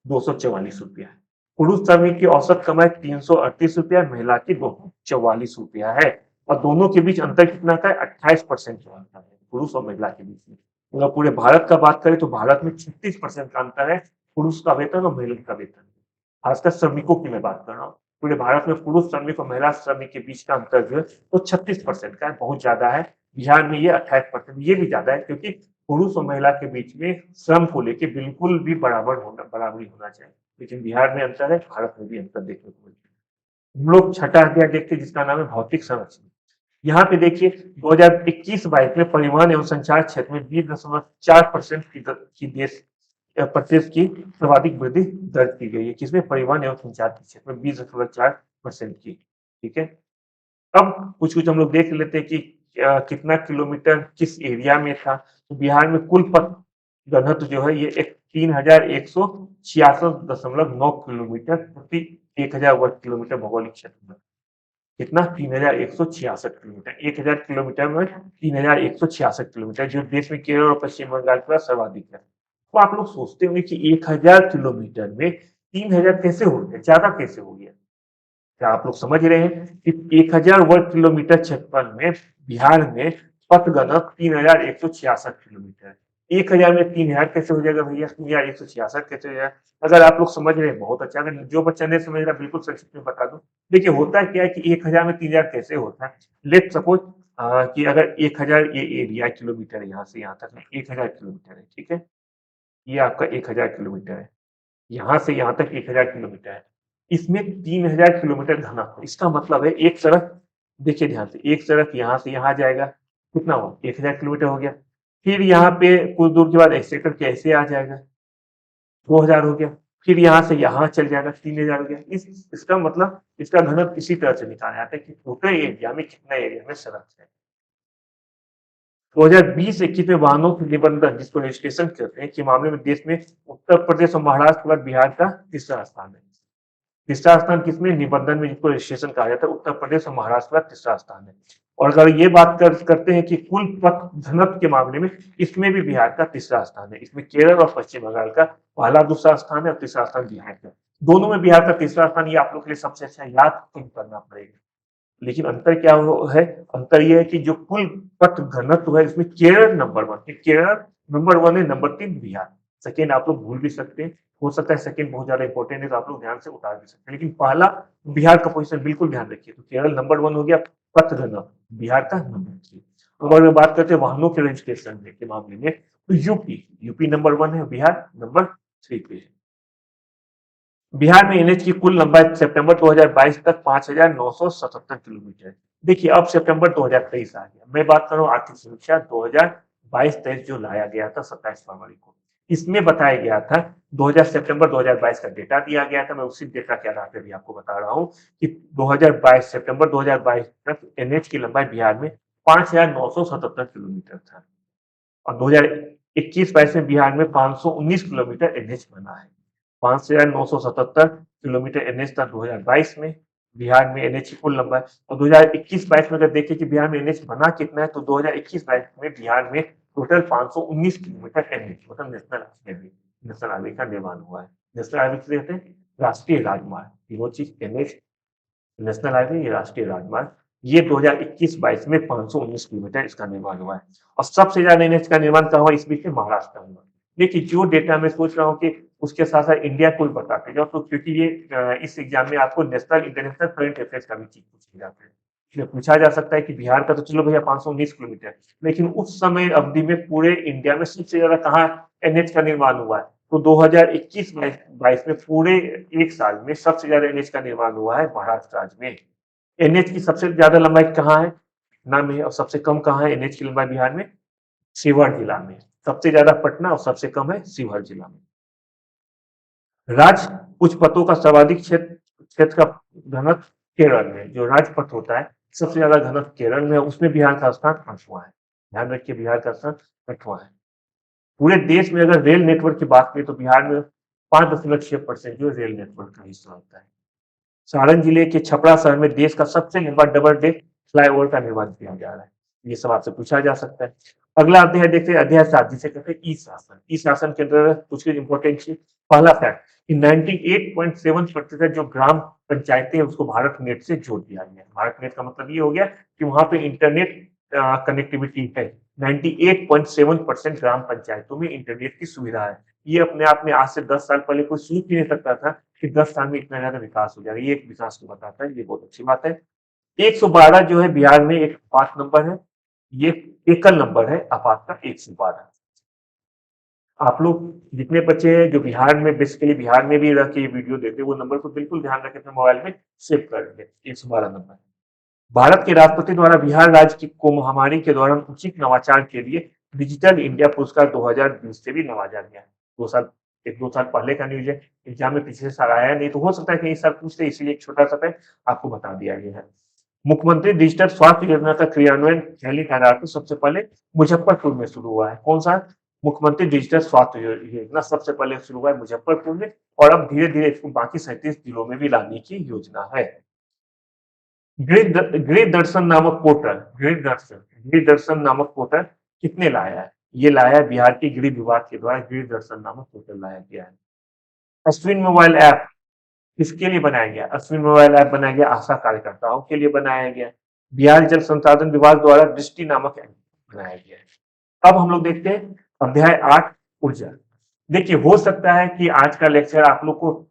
244 रुपया है। पुरुष श्रमिक की औसत कमाई 338 रुपया, महिला की 244 रुपया है। और दोनों के बीच अंतर कितना का है? 28% का अंतर है पुरुष और महिला के बीच में। अगर पूरे भारत का बात करें तो भारत में 36% का अंतर है पुरुष का वेतन और महिला का वेतन। खासकर श्रमिकों की मैं बात कर रहा हूँ। पूरे भारत में पुरुष श्रमिक और महिला श्रमिक के बीच का अंतर जो है वो 36% का है, बहुत ज्यादा है। बिहार में ये 28%, ये भी ज्यादा है क्योंकि पुरुष और महिला के बीच में श्रम को लेके बिल्कुल भी बराबरी होना चाहिए। लेकिन बिहार में अंतर है, भारत में भी अंतर देखने को मिलता है। हम लोग छठा अध्याय देखते हैं जिसका नाम है भौतिक संरचना। यहाँ पे देखिए 2021-22 में परिवहन एवं संचार क्षेत्र में 20.4% की देश प्रतिशत की सर्वाधिक वृद्धि दर्ज की गई है। किसमें? परिवहन एवं संचार के क्षेत्र में 20.4% की। ठीक है, अब कुछ कुछ हम लोग देख लेते हैं कि कितना किलोमीटर किस एरिया में था। तो बिहार में कुल पथ घनत्व जो है ये 3166.9 किलोमीटर प्रति 1000 वर्ग किलोमीटर भौगोलिक क्षेत्र में। कितना? 3166 किलोमीटर। 1000 किलोमीटर में 3166 किलोमीटर, जो देश में केरल और पश्चिम बंगाल के बाद सर्वाधिक है। तो आप लोग सोचते होंगे कि 1000 किलोमीटर में 3000 कैसे हो गया, ज्यादा कैसे हो गया? क्या आप लोग समझ रहे हैं कि 1000 वर्ग किलोमीटर क्षेत्रफल में बिहार में पथ घनत्व 3166 किलोमीटर। 1000 में 3000 कैसे हो जाएगा भैया? 3166 कैसे हो जाएगा? अगर आप लोग समझ रहे हैं बहुत अच्छा, अगर जो बच्चा नहीं समझ रहा बिल्कुल संक्षिप्त में बता दूं। देखिए होता क्या है कि 1000 में 3000 कैसे होता है। लेट सपोज कि अगर 1000 ये एरिया किलोमीटर है, यहाँ से यहाँ तक 1000 किलोमीटर है। ठीक है, ये आपका 1000 किलोमीटर है, यहाँ से यहाँ तक 1000 किलोमीटर है। इसमें 3000 किलोमीटर घनत्व। इसका मतलब है एक सड़क, देखिए ध्यान से, एक सड़क यहाँ से यहाँ जाएगा, कितना हो? 1000 किलोमीटर हो गया। फिर यहाँ पे कुछ दूर के बाद ऐसे करके ऐसे आ जाएगा, 2000 हो गया। फिर यहाँ से यहाँ चल जाएगा, 3000 हो गया। इसका मतलब इसका घनत्व इसी तरह से निकाला जाता है कि टोटल एरिया में कितना एरिया में सड़क है। 2020-21 में वाहनों के निबंधन, जिसको रजिस्ट्रेशन कहते हैं, के मामले में देश में उत्तर प्रदेश और महाराष्ट्र के बाद बिहार का तीसरा स्थान है। तीसरा स्थान किसमें? निबंधन में, जिसको रजिस्ट्रेशन कहा जाता है। उत्तर प्रदेश और महाराष्ट्र का तीसरा स्थान है। और अगर ये बात करते हैं कि कुल पथ घनत्व के मामले में, इसमें भी बिहार का तीसरा स्थान है। इसमें केरल और पश्चिम बंगाल का पहला दूसरा स्थान है और तीसरा स्थान बिहार का। दोनों में बिहार का तीसरा स्थान, ये आप लोग के लिए सबसे अच्छा याद करना पड़ेगा। लेकिन अंतर क्या है? अंतर यह है कि जो कुल पथ घनत्व है इसमें केरल नंबर 1 है, केरल नंबर 1 है, नंबर 3 बिहार। सेकेंड आप लोग भूल भी सकते हैं, हो सकता है सेकेंड बहुत ज्यादा इंपॉर्टेंट है तो आप लोग ध्यान से उतार भी सकते हैं, लेकिन पहला बिहार का पोजीशन बिल्कुल ध्यान रखिए। तो केरल नंबर 1 हो गया पथ घनत्व, बिहार का नंबर 3। अगर मैं बात करते हैं वाहनों के रजिस्ट्रेशन के मामले में, तो यूपी नंबर 1 है, बिहार नंबर 3 पे है। बिहार में एनएच की कुल लंबाई सितंबर 2022 तक 5977 किलोमीटर। देखिए अब सितंबर 2023 आ गया, मैं बात कर रहा हूँ आर्थिक समीक्षा 2022-23 जो लाया गया था 27 फरवरी को। इसमें बताया गया था 2000 सितंबर 2022 का डेटा दिया गया था। मैं उसी डेटा के आधार पर भी आपको बता रहा हूँ कि 2022 सितंबर 2022 तक एनएच की लंबाई बिहार में 5977 किलोमीटर था और 2021-22 में बिहार में 519 किलोमीटर एनएच बना है। 5,977 किलोमीटर एनएच था 2022 में बिहार में एनएच की कुल लंबाई। और 2021-22 में अगर देखें कि बिहार में एनएच बना कितना है, तो 2021-22 में बिहार में टोटल 519 किलोमीटर एनएच, मतलब नेशनल हाईवे का निर्माण हुआ है। नेशनल हाईवे किसे कहते हैं? राष्ट्रीय राजमार्ग। तीनों चीज एनएच, नेशनल हाईवे, ये राष्ट्रीय राजमार्ग, ये 2021-22 में 519 किलोमीटर इसका निर्माण हुआ है। और सबसे ज्यादा एनएच का निर्माण कहाँ हुआ? इस बीच में महाराष्ट्र में हुआ। देखिए जो डेटा मैं सोच रहा हूँ कि उसके साथ साथ इंडिया को भी बताते जाओ, तो क्योंकि ये इस एग्जाम में आपको नेशनल इंटरनेशनल करंट अफेयर्स का भी चीज पूछे जाते हैं। इसमें पूछा जा सकता है कि बिहार का तो चलो भैया 519 किलोमीटर, लेकिन उस समय अवधि में पूरे इंडिया में सबसे ज्यादा कहाँ एनएच का निर्माण हुआ है? तो 2021-22 में पूरे एक साल में सबसे ज्यादा एनएच का निर्माण हुआ है महाराष्ट्र राज्य में। एनएच की सबसे ज्यादा लंबाई कहाँ है? पटना में है। और सबसे कम कहाँ है एनएच की लंबाई बिहार में? शिवहर जिला में। सबसे ज्यादा पटना और सबसे कम है शिवहर जिला में। राज्य उच्च पथों का सर्वाधिक क्षेत्र का घनत्व केरल में, जो राजपथ होता है सबसे ज्यादा घनत्व केरल में, उसमें बिहार का स्थान 8वां है। ध्यान रखिए बिहार का स्थान 8वां है। पूरे देश में अगर रेल नेटवर्क की बात करें तो बिहार में 5.6% जो रेल नेटवर्क का हिस्सा होता है। सारण जिले के छपरा शहर में देश का सबसे लंबा डबल डेक फ्लाईओवर का निर्माण किया जा रहा है। ये सब आपसे पूछा जा सकता है। अगला अध्याय देखते हैं, अध्याय 7, जिसे कहते हैं ई शासन। ई शासन के अंतर्गत कुछ इंपॉर्टेंट चीज। पहला फैक्ट कि 98.7% जो ग्राम पंचायतें हैं उसको भारत नेट से जोड़ दिया गया। भारत नेट का मतलब ये हो गया कि वहां पे इंटरनेट कनेक्टिविटी है। 98.7% ग्राम पंचायतों में इंटरनेट की सुविधा है। ये अपने आप में आज से 10 साल पहले कोई सोच भी नहीं सकता था कि 10 साल में इतना ज्यादा विकास हो जाएगा। ये एक विकास को बताता है, ये बहुत अच्छी बात है। 112 जो है बिहार में एक आपात नंबर है, ये एकल नंबर है आपात का 112। आप लोग जितने बच्चे हैं जो बिहार में बेसिकली बिहार में भी रह के ये वीडियो देखते हैं, वो नंबर को बिल्कुल ध्यान रखें अपने मोबाइल में सेव कर लें। 112 नंबर। भारत के राष्ट्रपति द्वारा बिहार राज्य की को महामारी के दौरान उचित नवाचार के लिए डिजिटल इंडिया पुरस्कार 2020 से भी नवाजा गया है। 2 साल, 1-2 साल पहले का न्यूज है, एग्जाम में पिछले साल आया नहीं, तो हो सकता है कि इस साल पूछते, इसलिए एक छोटा सा फैक्ट आपको बता दिया गया है। मुख्यमंत्री डिजिटल स्वास्थ्य योजना का क्रियान्वयन पहली ठहराव सबसे पहले मुजफ्फरपुर में शुरू हुआ है। कौन सा? मुख्यमंत्री डिजिटल स्वास्थ्य योजना सबसे पहले शुरू हुआ है मुजफ्फरपुर में, और अब धीरे धीरे इसको बाकी 37 जिलों में भी लाने की योजना है। गृह दर्शन नामक पोर्टल, गृह दर्शन नामक पोर्टल किसने लाया है? ये लाया है बिहार के गृह विभाग के द्वारा गृह दर्शन नामक पोर्टल लाया गया है। अश्विन मोबाइल ऐप किसके लिए बनाया गया? अश्विन मोबाइल ऐप बनाया गया आशा कार्यकर्ताओं के लिए बनाया गया। बिहार जल संसाधन विभाग द्वारा दृष्टि नामक ऐप बनाया गया है। अब हम लोग देखते हैं अध्याय 8 ऊर्जा। देखिए, हो सकता है कि आज का लेक्चर आप लोग को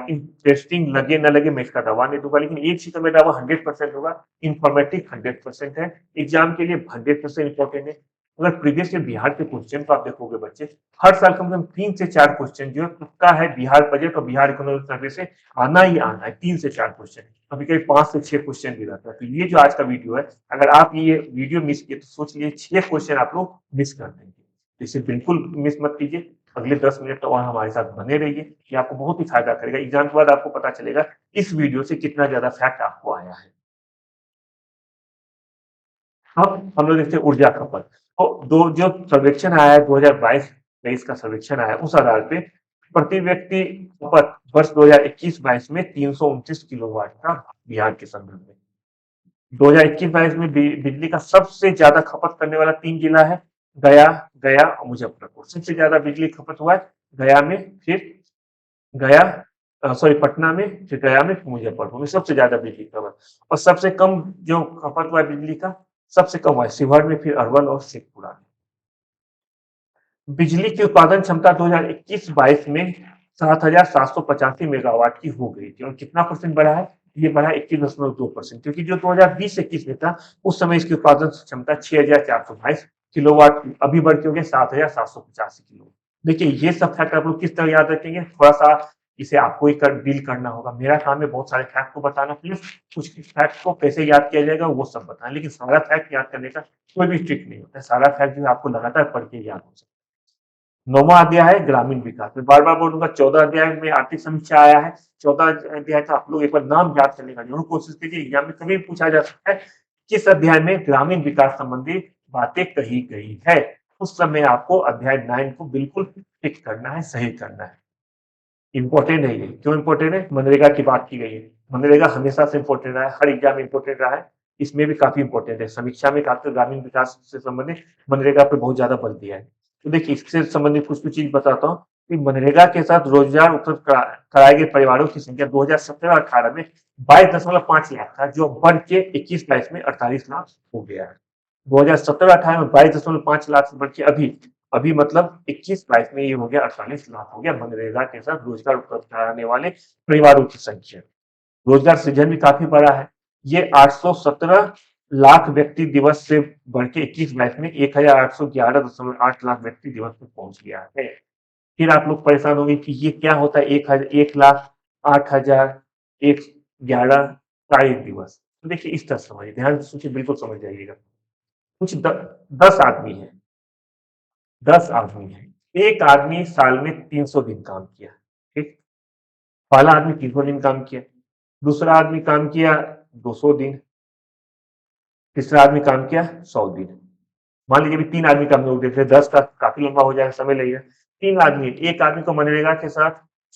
इंटरेस्टिंग लगे ना लगे, मैं इसका दावा नहीं दूंगा, लेकिन एक चीज तो मैं दावा 100% होगा, इंफॉर्मेटिव 100% है, एग्जाम के लिए 100% इंपॉर्टेंट है। अगर प्रीवियस ईयर बिहार के क्वेश्चन को आप देखोगे बच्चे, हर साल कम से कम 3 से 4 क्वेश्चन जो है पक्का है बिहार बजट और बिहार इकोनॉमिक सर्वे से आना ही आना है। 3 से 4 क्वेश्चन, कभी कभी 5 से 6 क्वेश्चन भी रहता है। तो ये जो आज का वीडियो है, अगर आप ये वीडियो मिस किए तो सोच लीजिए 6 क्वेश्चन आप लोग मिस कर देंगे। इसे बिल्कुल मिस मत कीजिए। अगले 10 मिनट और हमारे साथ बने रहिए, ये आपको बहुत ही फायदा करेगा। एग्जाम के बाद आपको पता चलेगा इस वीडियो से कितना ज्यादा फैक्ट आपको आया है। अब हम लोग देखते हैं ऊर्जा खपत। तो दो जो सर्वेक्षण आया है 2022-23 का सर्वेक्षण आया है, उस आधार पे प्रति व्यक्ति खपत वर्ष 2021-22 में 329 किलोवाट का बिहार के संदर्भ में। 2021-22 में बिजली का सबसे ज्यादा खपत करने वाला 3 जिला है, गया, गया और मुजफ्फरपुर। सबसे ज्यादा बिजली खपत हुआ है गया में, फिर गया, सॉरी पटना में, फिर गया में, फिर मुजफ्फरपुर में सबसे ज्यादा बिजली खपत। और सबसे कम जो खपत हुआ है बिजली का, सबसे कम हुआ है शिवहर में, फिर अरवल और शेखपुरा में। बिजली की उत्पादन क्षमता 2021-22 में 7,785 मेगावाट की हो गई थी, और कितना परसेंट बढ़ा है? ये बढ़ा 21.2%, क्योंकि जो 2020-21 में था उस समय इसकी उत्पादन क्षमता 6,422 किलोवाट, अभी बढ़ के हो गया 7,785 किलो। देखिए, ये सब फैक्ट आप लोग किस तरह याद रखेंगे, थोड़ा सा इसे आपको ही डील करना होगा। मेरा काम है बहुत सारे फैक्ट को बताना, प्लीज कुछ फैक्ट को कैसे याद किया जाएगा वो सब बताएं, लेकिन सारा फैक्ट याद करने का कोई भी ट्रिक नहीं होता है। सारा फैक्ट जो है आपको लगातार पढ़ के याद हो सकता है। 9वां अध्याय है ग्रामीण विकास। मैं बार बार बोलूंगा 14 अध्याय में आर्थिक समीक्षा आया है। 14 अध्याय का आप लोग एक बार नाम याद करने का जरूर कोशिश कीजिए, एग्जाम में कभी पूछा जा सकता है किस अध्याय में ग्रामीण विकास संबंधी बातें कही गई है। उस समय आपको अध्याय 9 को बिल्कुल टिक करना है, सही करना है। इंपॉर्टेंट है ये। क्यों इंपॉर्टेंट है? मनरेगा की बात की गई है। मनरेगा हमेशा से इंपॉर्टेंट रहा है, हर एग्जाम में इंपॉर्टेंट रहा है, इसमें भी काफी इंपॉर्टेंट है। समीक्षा में खासकर ग्रामीण विकास से संबंधित मनरेगा पे बहुत ज्यादा बल दिया है। तो देखिए, इससे संबंधित कुछ कुछ चीज बताता हूँ कि मनरेगा के साथ रोजगार उपलब्ध कराए गए परिवारों की संख्या 2017-18 में 22.5 लाख था, जो बढ़ के 21-22 में 48 लाख हो गया है। 2017-18 में 22.5 लाख से बढ़ के अभी अभी मतलब 21-22 में ये हो गया 48 लाख हो गया मनरेगा के साथ रोजगार उपलब्ध कराने वाले परिवारों की संख्या। रोजगार सृजन भी काफी बड़ा है। ये 817 लाख व्यक्ति दिवस से बढ़ के 21-22 में 1,811.8 लाख व्यक्ति दिवस पे पहुंच गया है। फिर आप लोग परेशान होंगे कि ये क्या होता है 1,08,111 का एक दिवस। तो देखिए, इस तरह समझिए, ध्यान से सोचिए, बिल्कुल समझ जाइएगा। कुछ 10 आदमी है, 10 आदमी है, एक आदमी साल में 300 दिन काम किया, ठीक। पहला आदमी 300 दिन काम किया, दूसरा आदमी काम किया 200 दिन, तीसरा आदमी काम किया 100 दिन। मान लीजिए 3 आदमी का हम लोग देख रहे हैं, 10 का काफी लंबा हो जाएगा, समय लगेगा। 3 आदमी, एक आदमी को मनरेगा के साथ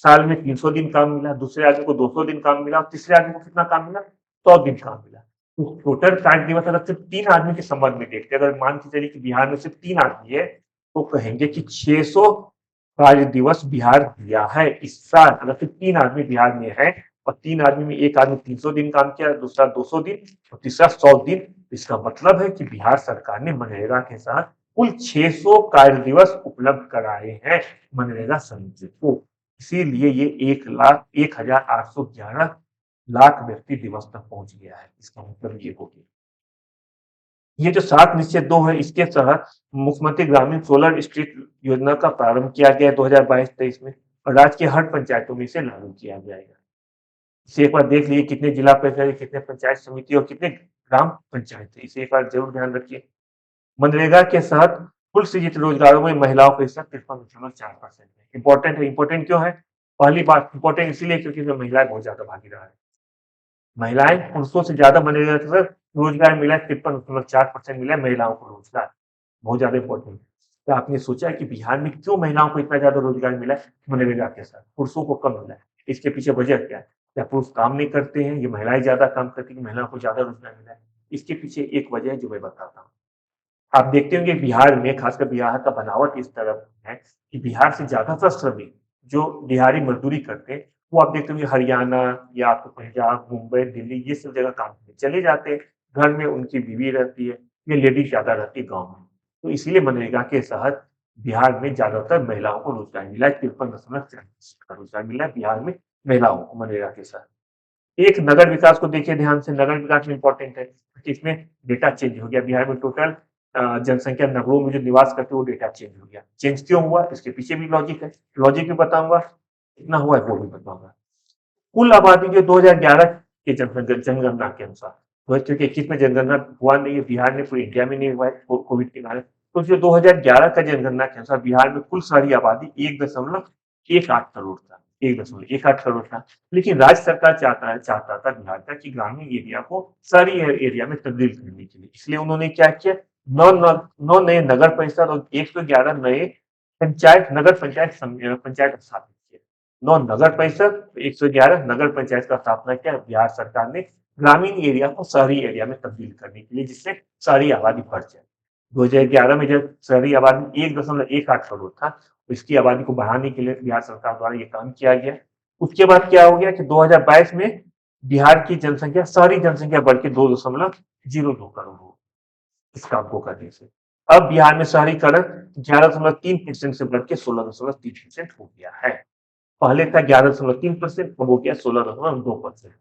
साल में 300 दिन काम मिला, दूसरे आदमी को 200 दिन काम मिला, और तीसरे आदमी को कितना काम मिला? 100 दिन काम मिला। तो टोटल कार्य दिवस अगर सिर्फ 3 आदमी के संबंध में देखते हैं, अगर मान के चलिए कि बिहार में सिर्फ 3 आदमी है, तो कहेंगे कि 600 कार्य दिवस बिहार दिया है इस साल। अगर सिर्फ 3 आदमी बिहार में है, और 3 आदमी में एक आदमी 300 दिन काम किया, दूसरा 200 दिन और तीसरा 100 दिन, इसका मतलब है कि बिहार सरकार ने मनरेगा के साथ कुल 600 कार्य दिवस उपलब्ध कराए हैं मनरेगा समिति को। इसीलिए ये 1,0811 लाख व्यक्ति दिवस तक पहुंच गया है। इसका मतलब ये हो गया। ये जो 7 निश्चय 2 है, इसके तहत मुख्यमंत्री ग्रामीण सोलर स्ट्रीट योजना का प्रारंभ किया गया 2022-23 में और राज्य के हर पंचायतों में इसे लागू किया जाएगा। इसे एक बार देख लीजिए कितने जिला परिषद, कितने पंचायत समिति और कितने ग्राम पंचायत है, इसे एक बार जरूर ध्यान रखिए। मनरेगा के तहत कुल सृजित रोजगारों में महिलाओं का हिस्सा 53.4% है। इंपॉर्टेंट है, इंपॉर्टेंट क्यों है? पहली बात इंपॉर्टेंट इसलिए क्योंकि इसमें महिलाएं बहुत ज्यादा भागीदार है। महिलाएं पुरुषों से ज्यादा मनरेगा के तहत रोजगार मिला है, 53.4% मिला है महिलाओं को रोजगार, बहुत ज्यादा इंपॉर्टेंट है। तो आपने सोचा है कि बिहार में क्यों महिलाओं को इतना ज्यादा रोजगार मिला है मनरेगा के साथ, पुरुषों को कम मिला है? इसके पीछे वजह क्या है? क्या पुरुष काम नहीं करते हैं, ये महिलाएं ज्यादा काम करती है, महिलाओं को ज्यादा रोजगार मिला है? इसके पीछे एक वजह है जो मैं बताता हूँ। आप देखते होंगे बिहार में, खासकर बिहार का बनावट इस तरफ है कि बिहार से ज्यादातर श्रमिक जो दिहाड़ी मजदूरी करते हैं, वो आप देखते होंगे हरियाणा या आपको पंजाब, मुंबई, दिल्ली ये सब जगह काम करने चले जाते हैं। घर में उनकी बीवी रहती है, ये लेडीज ज्यादा रहती है गाँव में। तो इसीलिए मनरेगा के तहत बिहार में ज्यादातर महिलाओं को रोजगार मिला है, 53.4% का रोजगार मिला है बिहार में महिलाओं को मनरेगा के साथ। एक नगर विकास को देखिए ध्यान से, नगर विकास में इंपॉर्टेंट है कि इसमें डेटा चेंज हो गया। बिहार में टोटल जनसंख्या नगरों में जो निवास करते हैं वो डेटा चेंज हो गया। चेंज क्यों हुआ? इसके पीछे भी लॉजिक है, लॉजिक भी बताऊंगा, कितना हुआ है वो भी बताऊंगा। कुल आबादी जो 2011 के जनगणना के अनुसार, 2021 में जनगणना हुआ नहीं है बिहार में, पूरे इंडिया में नहीं हुआ है कोविड के कारण। तो जो 2011 का जनगणना के अनुसार बिहार में कुल शहरी आबादी 1.18 करोड़ था, 1.18 करोड़ था। लेकिन राज्य सरकार चाहता था बिहार का कि ग्रामीण एरिया को शहरी एरिया में तब्दील करने के लिए, इसलिए उन्होंने क्या किया, 9 नए नगर परिषद और 111 नए पंचायत स्थापित किए। 9 नगर परिषद, 111 नगर पंचायत का स्थापना किया बिहार सरकार ने ग्रामीण एरिया को शहरी एरिया में तब्दील करने के लिए, जिससे शहरी आबादी बढ़ जाए। 2011 में जब शहरी आबादी 1.18 करोड़ था, तो इसकी आबादी को बढ़ाने के लिए बिहार सरकार द्वारा ये काम किया गया। उसके बाद क्या हो गया कि 2022 में बिहार की जनसंख्या, शहरी जनसंख्या बढ़ के 2.02 करोड़ हो इस काम को करने से। अब बिहार में शहरीकरण 11.3% से बढ़ के 16.3% हो गया है। पहले था 11.3%, अब हो गया 16.2%।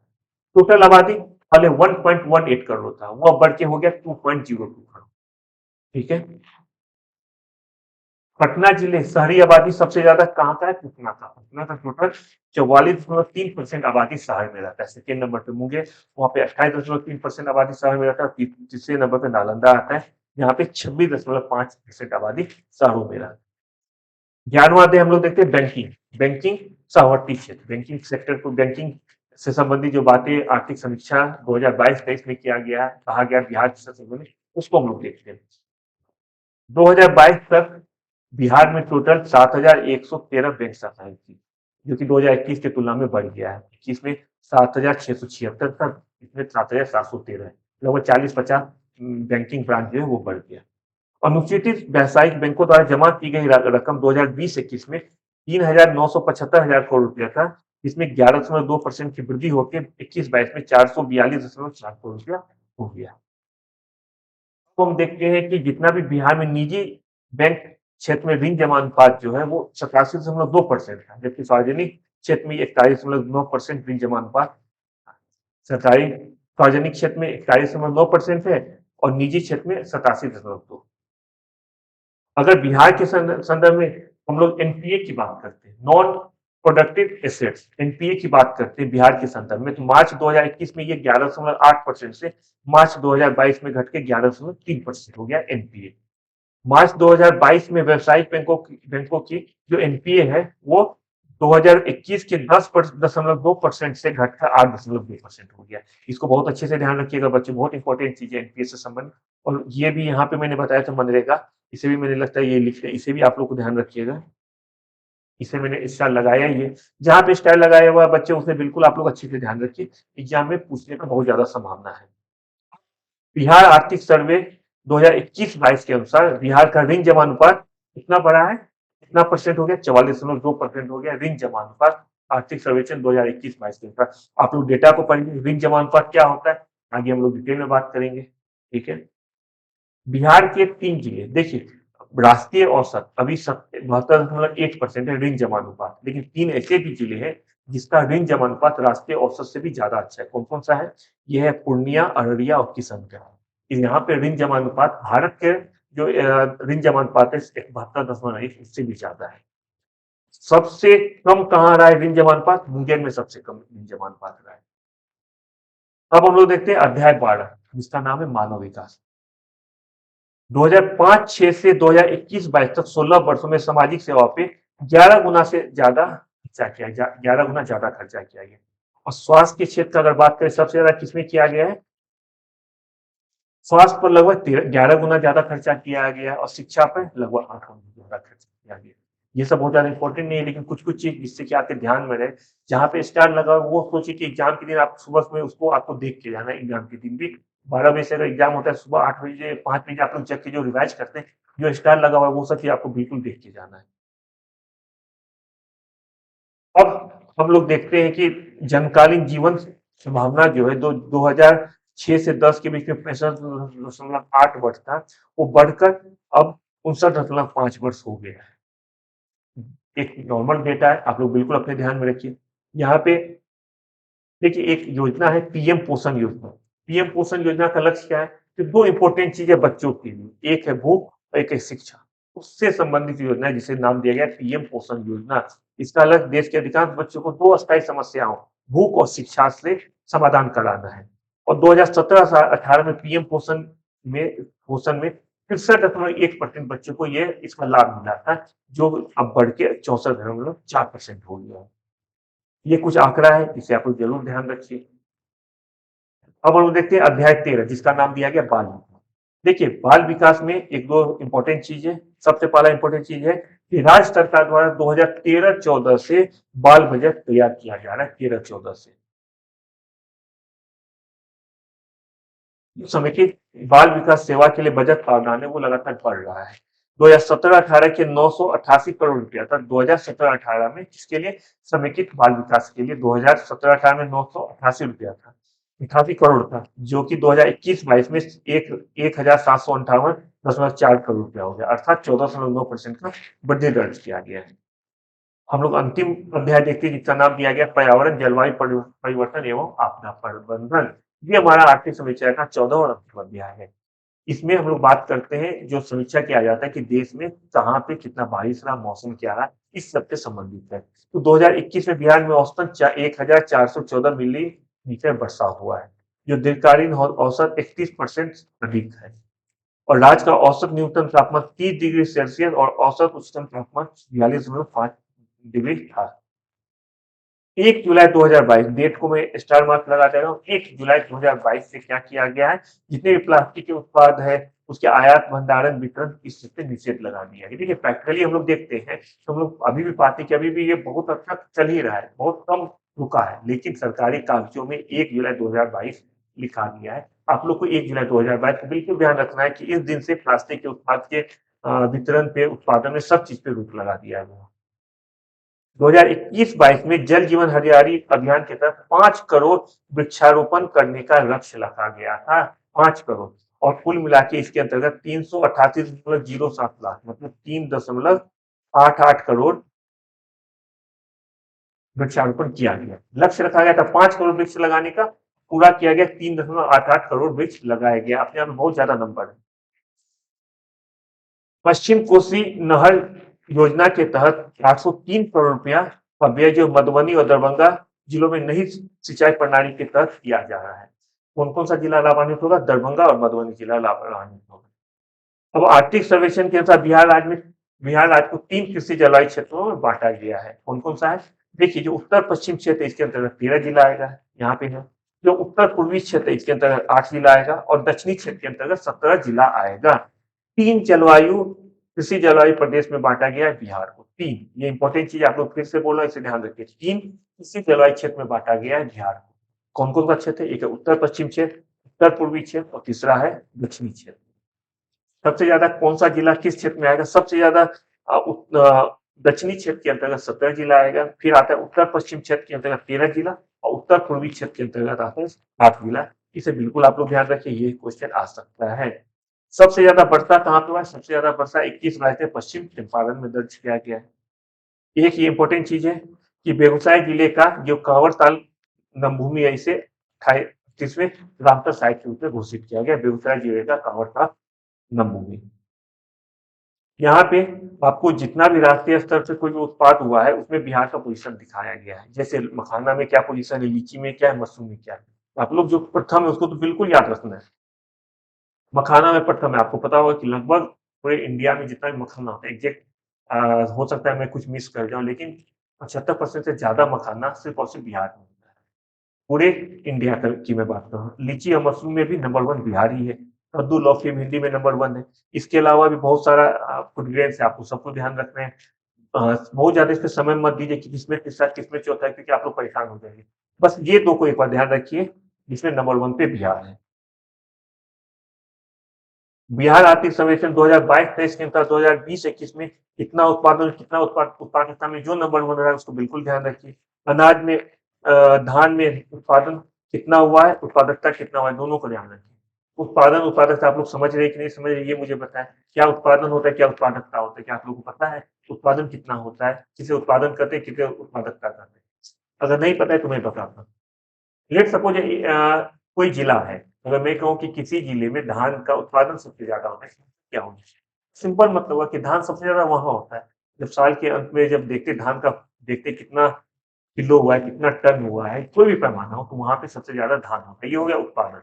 टोटल आबादी पहले 1.18 करोड़ था, वो अब बढ़ के हो गया 2.02 करोड़। ठीक है। पटना जिले शहरी आबादी सबसे ज्यादा कहाँ का है? पटना का। पटना का टोटल 44.3% आबादी शहर में रहता है। सेकेंड नंबर पे मुंगेर, वहाँ पे 28.3% आबादी शहर में रहता है। तीसरे नंबर पे नालंदा आता है, यहाँ पे 26.5% आबादी शहरों में रहता है। 11वां अध्याय हम लोग देखते हैं बैंकिंग। बैंकिंग सहवर्ती क्षेत्र, बैंकिंग सेक्टर को, बैंकिंग से संबंधित जो बातें आर्थिक समीक्षा 2022-23 में किया गया, कहा गया बिहार से संबंधित, उसको हम लोग देखते हैं। 2022 तक बिहार में टोटल 7,113 बैंक शाखाएं थी, जो कि 2021 की तुलना में बढ़ गया है। 21 में 7,676 था, इसमें 7,713 है, लगभग 40-50 बैंकिंग ब्रांच जो है वो बढ़ गया। अनुसूचित व्यावसायिक बैंकों द्वारा जमा की गई रकम 2020-21 में 3,975 करोड़ रुपया था, जिसमें 11.2% की वृद्धि होकर 21-22 में 442.4 करोड़ रुपया हो गया। तो हम देखते हैं कि जितना भी बिहार में निजी बैंक क्षेत्र में ऋण जमा अनुपात जो है वो 87.2% था, जबकि सार्वजनिक क्षेत्र में 41.9% ऋण जमा अनुपात। सरकारी सार्वजनिक क्षेत्र में 41.9% है और निजी क्षेत्र में 87.2। अगर बिहार के संदर्भ में हम लोग एनपीए की बात करते हैं, नॉन प्रोडक्टिव एसेट्स, एनपीए की बात करते हैं बिहार के संदर्भ में, तो मार्च 2021 में ये 11.8% से मार्च 2022 में घट के 11.3% हो गया एनपीए। मार्च 2022 में व्यवसायिक बैंकों की जो एनपीए है वो 2021 के 10.2% से घटकर 8.2% हो गया। इसको बहुत अच्छे से ध्यान रखिएगा बच्चों, बहुत इंपॉर्टेंट चीज है एनपीए से संबंधित। और ये भी यहाँ पे मैंने बताया था मनरेगा, इसे भी मुझे लगता है ये लिखते, इसे भी आप लोग को ध्यान रखिएगा। इसे मैंने स्टार लगाया ही है, जहाँ पे स्टार लगाया हुआ है बच्चे उसे बिल्कुल आप लोग अच्छे से ध्यान रखिए, एग्जाम में पूछने का बहुत ज्यादा संभावना है। बिहार आर्थिक सर्वे 2021-22 के अनुसार बिहार का ऋण जमा अनुपात कितना बढ़ा है, कितना परसेंट हो गया? 44.2% हो गया ऋण जमा अनुपात आर्थिक सर्वेक्षण 2021-22 के अनुसार। आप लोग डेटा को पढ़िए, ऋण जमा अनुपात क्या होता है आगे हम लोग डिटेल में बात करेंगे। ठीक है। बिहार के 3 जिले देखिए, राष्ट्रीय औसत अभी 72.1% है ऋण जमा अनुपात, लेकिन 3 ऐसे भी जिले हैं जिसका ऋण जमा अनुपात राष्ट्रीय औसत से भी ज्यादा अच्छा है। कौन कौन सा है? यह है पूर्णिया, अररिया और किशनगंज। यहाँ पे ऋण जमा अनुपात भारत के जो ऋण जमा अनुपात है 72.1 उससे भी ज्यादा है। सबसे कम कहाँ रहा है ऋण जमा अनुपात? मुंगेर में सबसे कम ऋण जमा अनुपात रहा है। अब हम लोग देखते हैं अध्याय 12 जिसका नाम है मानव विकास। 2005-6 से 2021-22 तक 16 वर्षों में सामाजिक सेवा पे 11 गुना से ज्यादा खर्चा किया, 11 गुना ज्यादा खर्चा किया गया। और स्वास्थ्य के क्षेत्र का अगर बात करें सबसे ज्यादा किसमें किया गया है? स्वास्थ्य पर लगभग 11 गुना ज्यादा खर्चा किया गया और शिक्षा पर लगभग 8 गुना ज्यादा खर्चा किया गया। ये सब बहुत ज्यादा इंपॉर्टेंट नहीं है, लेकिन कुछ कुछ चीज जिससे कि आपके ध्यान में रहे। जहाँ पे स्टार लगा वो सोचिए कि एग्जाम के दिन आप सुबह में उसको आपको देख के जाना है। एग्जाम के दिन भी 12 बजे से अगर एग्जाम होता है सुबह 8 बजे 5 बजे आप लोग जग के जो रिवाइज करते हैं, जो स्टार लगा हुआ है वो सब चीज आपको बिल्कुल देख के जाना है। अब हम लोग देखते हैं कि जनकालीन जीवन संभावना जो है 2006 से 10 के बीच में 65.8 वर्ष था, वो बढ़कर अब 59.5 वर्ष हो गया है। एक नॉर्मल डेटा है, आप लोग बिल्कुल अपने ध्यान में रखिए। यहाँ पे देखिए एक योजना है पीएम पोषण योजना। पीएम पोषण योजना का लक्ष्य क्या है कि दो इंपॉर्टेंट चीजें बच्चों के लिए, एक है भूख और एक है शिक्षा। उससे संबंधित योजना है जिसे नाम दिया गया पीएम पोषण योजना। इसका लक्ष्य देश के अधिकांश बच्चों को दो अस्थायी समस्याओं भूख और शिक्षा से समाधान कराना है। और 2017-18 में पीएम पोषण में 63.1% बच्चों को ये इसका लाभ मिला था, जो अब बढ़ के 64.4% हो गया है। ये कुछ आंकड़ा है, इसे आप लोग जरूर ध्यान रखिए। अब हम लोग देखते हैं अध्याय 13 जिसका नाम दिया गया बाल विकास। देखिए बाल विकास में एक दो इंपॉर्टेंट चीज है। सबसे पहला इंपॉर्टेंट चीज है कि राज्य सरकार द्वारा 2013-14 से बाल बजट तैयार किया जा रहा है। 13-14 से समय की बाल विकास सेवा के लिए बजट प्रावधान है वो लगातार बढ़ रहा है। 2017-18 के 988 करोड़ रुपया था 2017-18 में, जिसके लिए समेकित बाल विकास के लिए 2017-18 में 988 रुपया था, 88 करोड़ था, जो कि 2021-22 में 1758.4 करोड़ रुपया हो गया, अर्थात 14.9% का वृद्धि दर्ज किया गया है। हम लोग अंतिम अध्याय देखते हैं जिसका नाम दिया गया पर्यावरण जलवायु परिवर्तन एवं आपदा प्रबंधन। ये हमारा आर्थिक समीक्षा का 14वां और अंतिम अध्याय है। इसमें हम लोग बात करते हैं, जो समीक्षा किया जाता है कि देश में कहाँ पे कितना बारिश रहा, मौसम क्या रहा, इस सब से संबंधित है। तो 2021 में बिहार में औसतन 1414 मिलीमीटर वर्षा हुआ है, जो दीर्घकालीन औसत 31% अधिक है। और राज्य का औसत न्यूनतम तापमान 30 डिग्री सेल्सियस और औसत उच्चतम तापमान 42.5 डिग्री था। 1 जुलाई 2022 डेट को मैं स्टार मार्क लगा दे रहा हूँ। 1 जुलाई 2022 से क्या किया गया है, जितने भी प्लास्टिक के उत्पाद है उसके आयात भंडारण वितरण इस पे निषेध लगा दिया है। देखिए प्रैक्टिकली हम लोग देखते हैं तो हम लोग अभी भी पाते हैं कि अभी भी ये बहुत हद तक चल ही रहा है, बहुत कम रुका है, लेकिन सरकारी कागजों में 1 जुलाई 2022 लिखा गया है। आप लोग को 1 जुलाई 2022 को बिल्कुल ध्यान रखना है कि इस दिन से प्लास्टिक के उत्पाद के वितरण पे, उत्पादन में सब चीज पे रोक लगा दिया गया। 2021-22 में जल जीवन हरियाली अभियान के तहत 5 करोड़ वृक्षारोपण करने का लक्ष्य रखा गया था। 5 करोड़ और कुल मिला के इसके अंतर्गत 388.07 लाख मतलब 3.88 करोड़ वृक्षारोपण किया गया। लक्ष्य रखा गया था 5 करोड़ वृक्ष लगाने का, पूरा किया गया 3.88 करोड़ वृक्ष लगाया गया। अपने आप में बहुत ज्यादा नंबर है। पश्चिम कोसी नहर योजना के तहत 403 करोड़ रुपया का व्यय जो मधुबनी और दरभंगा जिलों में नई सिंचाई प्रणाली के तहत किया जा रहा है। कौन कौन सा जिला लाभान्वित होगा? दरभंगा और मधुबनी जिला लाभान्वित होगा। अब आर्थिक सर्वेक्षण के अनुसार बिहार राज्य को 3 कृषि जलवायु क्षेत्रों में बांटा गया है। कौन कौन सा है? देखिए जो उत्तर पश्चिम क्षेत्र इसके अंतर्गत 13 जिला आएगा, यहाँ पे है। जो उत्तर पूर्वी क्षेत्र इसके अंतर्गत 8 जिला आएगा और दक्षिणी क्षेत्र के अंतर्गत 17 जिला आएगा। 3 जलवायु कृषि जलवायु प्रदेश में बांटा गया है बिहार को। 3 ये इंपॉर्टेंट चीज आप लोग फिर से बोल रहे हैं, इसे ध्यान रखिए। 3 कृषि जलवायु क्षेत्र में बांटा गया है बिहार को। कौन कौन सा क्षेत्र है? एक है उत्तर पश्चिम क्षेत्र, उत्तर पूर्वी क्षेत्र और तीसरा है दक्षिणी क्षेत्र। सबसे ज्यादा कौन सा जिला किस क्षेत्र में आएगा? सबसे ज्यादा दक्षिणी क्षेत्र के अंतर्गत 17 जिला आएगा, फिर आता है उत्तर पश्चिम क्षेत्र के अंतर्गत 13 जिला और उत्तर पूर्वी क्षेत्र के अंतर्गत आता है 8 जिला। इसे बिल्कुल आप लोग ध्यान रखिए, ये क्वेश्चन आ सकता है। सबसे ज्यादा वर्षा कहाँ पे हुआ? सबसे ज्यादा वर्षा 21 राज्य पश्चिम चंपारण में दर्ज किया गया है। एक ये इंपॉर्टेंट चीज है कि बेगूसराय जिले का जो कांवर ताल नमभूमि है, इसे 31वें रामसर साइट के रूप में घोषित किया गया। बेगूसराय जिले का कांवड़ था नमूने। यहाँ पे आपको जितना भी राष्ट्रीय स्तर से कोई भी उत्पाद हुआ है उसमें बिहार का पोजीशन दिखाया गया है। जैसे मखाना में क्या पोजीशन है, लीची में क्या है, मशरूम में क्या है। आप लोग जो प्रथम है उसको तो बिल्कुल याद रखना है। मखाना में प्रथम है, आपको पता होगा कि लगभग पूरे इंडिया में जितना भी मखाना होता है एग्जैक्ट हो सकता है मैं कुछ मिस कर जाऊं, लेकिन 75% से ज्यादा मखाना सिर्फ और सिर्फ बिहार में होता है। पूरे इंडिया की मैं बात कर रहा हूँ। लीची और मशरूम में भी नंबर वन बिहार ही है। कद्दू, लौकी, भिंडी में नंबर वन है। इसके अलावा भी बहुत सारा फूड ग्रेन्स है, आपको सबको ध्यान रखना है। बहुत ज्यादा इस पे समय मत दीजिए कि किसमें तीसरा किसमें चौथा है, क्योंकि आप लोग परेशान हो जाएंगे। बस ये दो को एक बार ध्यान रखिए जिसमें नंबर वन पे बिहार है। बिहार आर्थिक सर्वेक्षण 2022-23 के अनुसार 2020-21 में कितना उत्पादन, कितना उत्पादकता में जो नंबर वन रहा है उसको बिल्कुल ध्यान रखिए। अनाज में धान में उत्पादन कितना हुआ है, उत्पादकता कितना हुआ है, दोनों को ध्यान रखिए। उत्पादन उत्पादकता आप लोग समझ रहे कि नहीं समझ रहे, ये मुझे बताएं। क्या उत्पादन होता है, क्या उत्पादकता होता है, क्या आप लोगों को पता है उत्पादन कितना होता है, किसे उत्पादन करते हैं, किसे उत्पादकता करते हैं? अगर नहीं पता है तो मैं बताता हूँ। लेट सपोज कोई जिला है, अगर मैं कहूँ कि किसी जिले में धान का उत्पादन सबसे ज्यादा होता है, क्या होना चाहिए? सिंपल मतलब हुआ कि धान सबसे ज्यादा वहां होता है जब साल के अंत में जब देखते धान का, देखते कितना किलो हुआ है, कितना टन हुआ है, कोई भी पैमाना हो तो वहां पे सबसे ज्यादा धान होता है। ये हो गया उत्पादन।